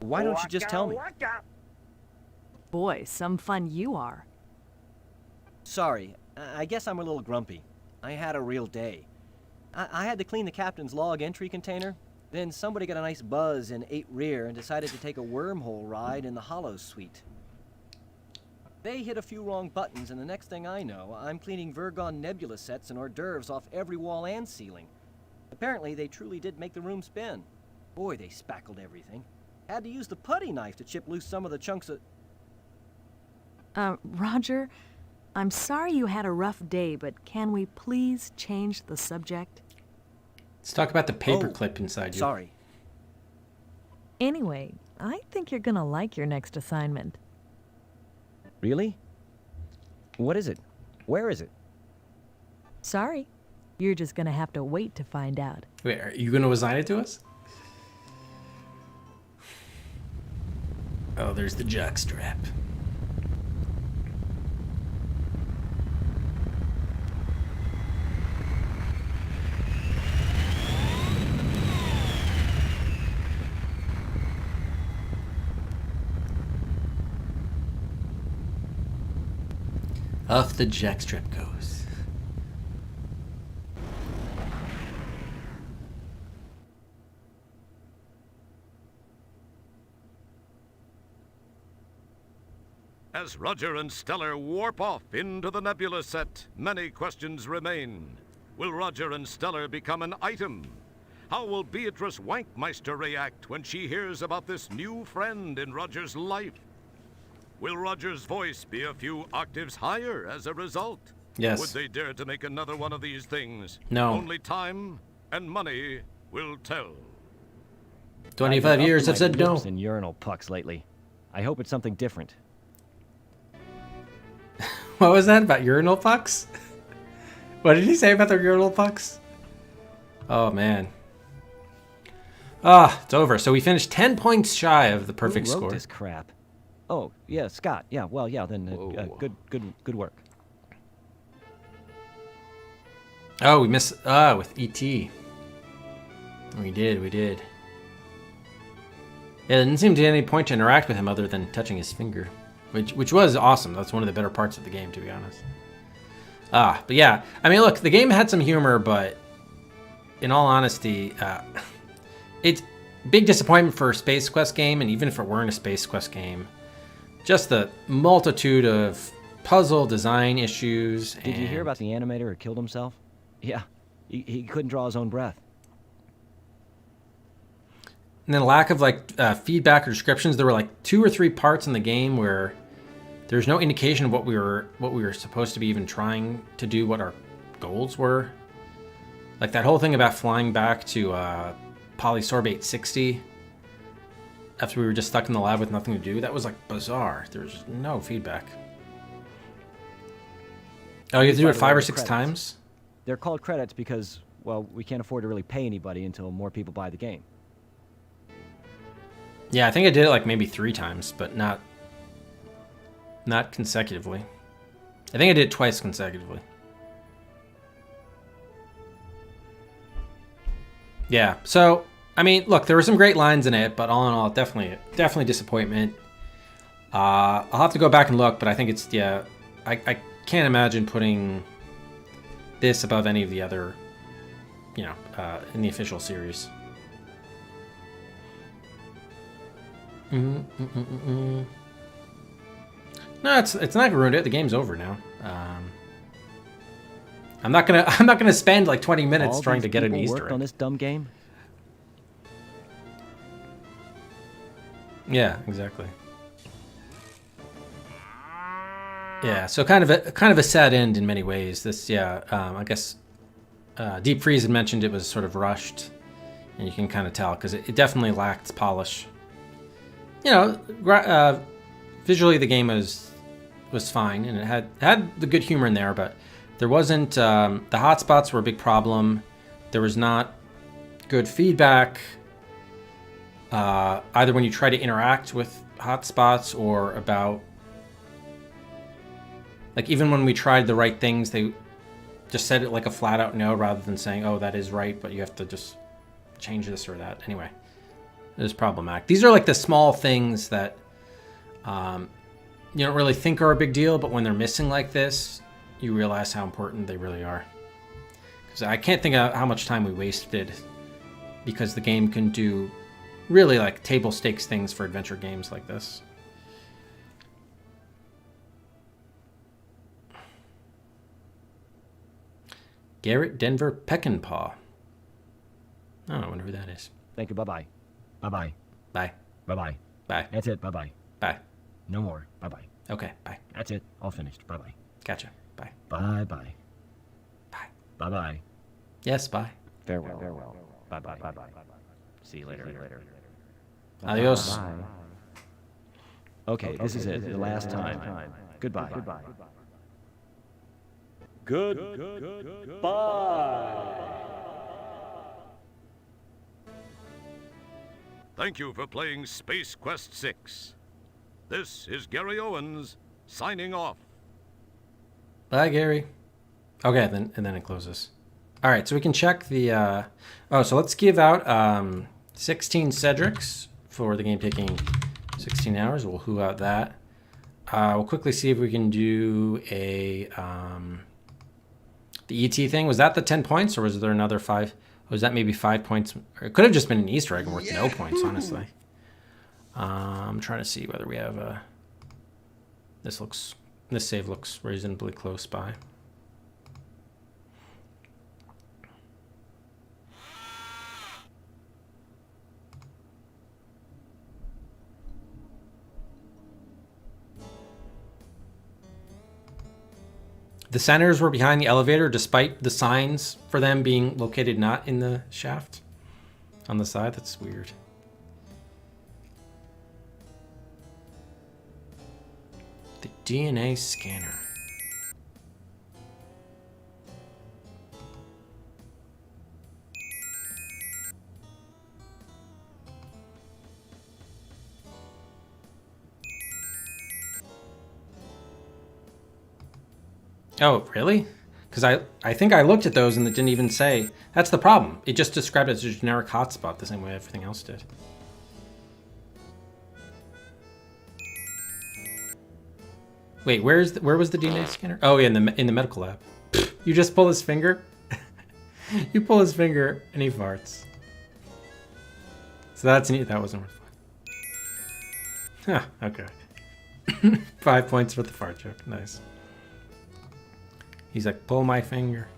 Why don't you just tell me? Boy, some fun you are. Sorry, I guess I'm a little grumpy. I had a real day. I had to clean the captain's log entry container. Then somebody got a nice buzz in 8 rear and decided to take a wormhole ride in the Hollow Suite. They hit a few wrong buttons, and the next thing I know, I'm cleaning Virgon Nebula sets and hors d'oeuvres off every wall and ceiling. Apparently, they truly did make the room spin. Boy, they spackled everything. Had to use the putty knife to chip loose some of the chunks of... Roger, I'm sorry you had a rough day, but can we please change the subject? Let's talk about the paperclip inside you. Sorry. Anyway, I think you're gonna like your next assignment. Really? What is it? Where is it? Sorry. You're just gonna have to wait to find out. Wait, are you going to assign it to us? Oh, there's the jockstrap. Off the jackstrap goes. As Roger and Stellar warp off into the nebula set, many questions remain. Will Roger and Stellar become an item? How will Beatrice Wankmeister react when she hears about this new friend in Roger's life? Will Roger's voice be a few octaves higher as a result? Yes. Would they dare to make another one of these things? No. Only time and money will tell. 25 years have said no. And urinal pucks lately. I hope it's something different. What was that about urinal pucks? What did he say about the urinal pucks? Oh, man. Ah, it's over. So we finished 10 points shy of the perfect Who wrote score. this crap? Oh, yeah, Scott. Yeah, well, yeah, then good work. Oh, we missed with E.T. We did. Yeah, there didn't seem to be any point to interact with him other than touching his finger, which was awesome. That's one of the better parts of the game, to be honest. But yeah, I mean, look, the game had some humor, but in all honesty, it's big disappointment for a Space Quest game, and even if it weren't a Space Quest game, just the multitude of puzzle design issues. Did you hear about the animator who killed himself? Yeah, he couldn't draw his own breath. And then lack of feedback or descriptions. There were like 2 or 3 parts in the game where there's no indication of what we were supposed to be even trying to do, what our goals were. Like that whole thing about flying back to Polysorbate 60 after we were just stuck in the lab with nothing to do. That was like bizarre. There's no feedback. Oh, you have to do it 5 or 6 times? They're called credits because, well, we can't afford to really pay anybody until more people buy the game. Yeah, I think I did it like maybe 3 times, but not consecutively. I think I did it twice consecutively. Yeah, so, I mean, look, there were some great lines in it, but all in all, definitely disappointment. I'll have to go back and look, but I think it's, yeah, I can't imagine putting this above any of the other, in the official series. No, it's not ruined it. The game's over now. I'm not gonna spend like 20 minutes trying to get an Easter egg on this dumb game. Yeah, exactly. Yeah, so kind of a sad end in many ways. This, I guess Deep Freeze had mentioned it was sort of rushed, and you can kind of tell because it definitely lacked polish. Visually the game was fine, and it had the good humor in there, but there wasn't the hotspots were a big problem. There was not good feedback either when you try to interact with hotspots or about, like, even when we tried the right things, they just said it like a flat out no rather than saying, oh, that is right, but you have to just change this or that. Anyway, it was problematic. These are like the small things that you don't really think are a big deal, but when they're missing like this, you realize how important they really are. Because I can't think of how much time we wasted because the game can do really like table stakes things for adventure games like this. Garrett Denver Peckinpah. Oh, I wonder who that is. Thank you. Bye-bye. Bye-bye. Bye. Bye-bye. Bye. That's it. Bye-bye. Bye. No more. Bye-bye. Okay, bye. That's it. All finished. Bye-bye. Gotcha. Bye. Bye-bye. Bye. Bye-bye. Yes, bye. Farewell. Farewell. Bye-bye. Bye-bye. See you later. Adios. Bye. Okay, this is it. The last time. Goodbye. Goodbye. Thank you for playing Space Quest 6. This is Gary Owens, signing off. Bye, Gary. Okay, and then it closes. All right, so we can check the... so let's give out 16 Cedrics for the game taking 16 hours. We'll who out that. We'll quickly see if we can do a... the ET thing. Was that the 10 points, or was there another 5? Was that maybe 5 points? Or it could have just been an Easter egg and worth no points, honestly. I'm trying to see whether we have a... This save looks reasonably close by. The senators were behind the elevator despite the signs for them being located not in the shaft on the side. That's weird. The DNA scanner. Oh, really? Because I think I looked at those and it didn't even say. That's the problem. It just described it as a generic hotspot the same way everything else did. Wait, where was the DNA scanner? Oh, yeah, in the medical lab. You just pull his finger? You pull his finger and he farts. So that's neat. That wasn't worth it. Huh, okay. 5 points for the fart joke. Nice. He's like, pull my finger.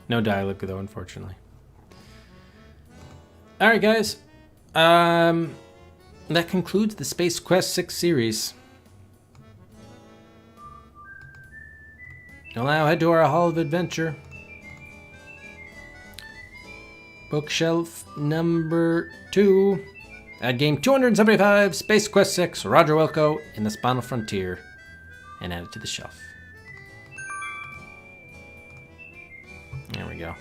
No dialogue though, unfortunately. All right, guys. That concludes the Space Quest 6 series. We'll now head to our Hall of Adventure. Bookshelf number 2. At game 275, Space Quest 6, Roger Wilco in the Spinal Frontier. And add it to the shelf. There we go.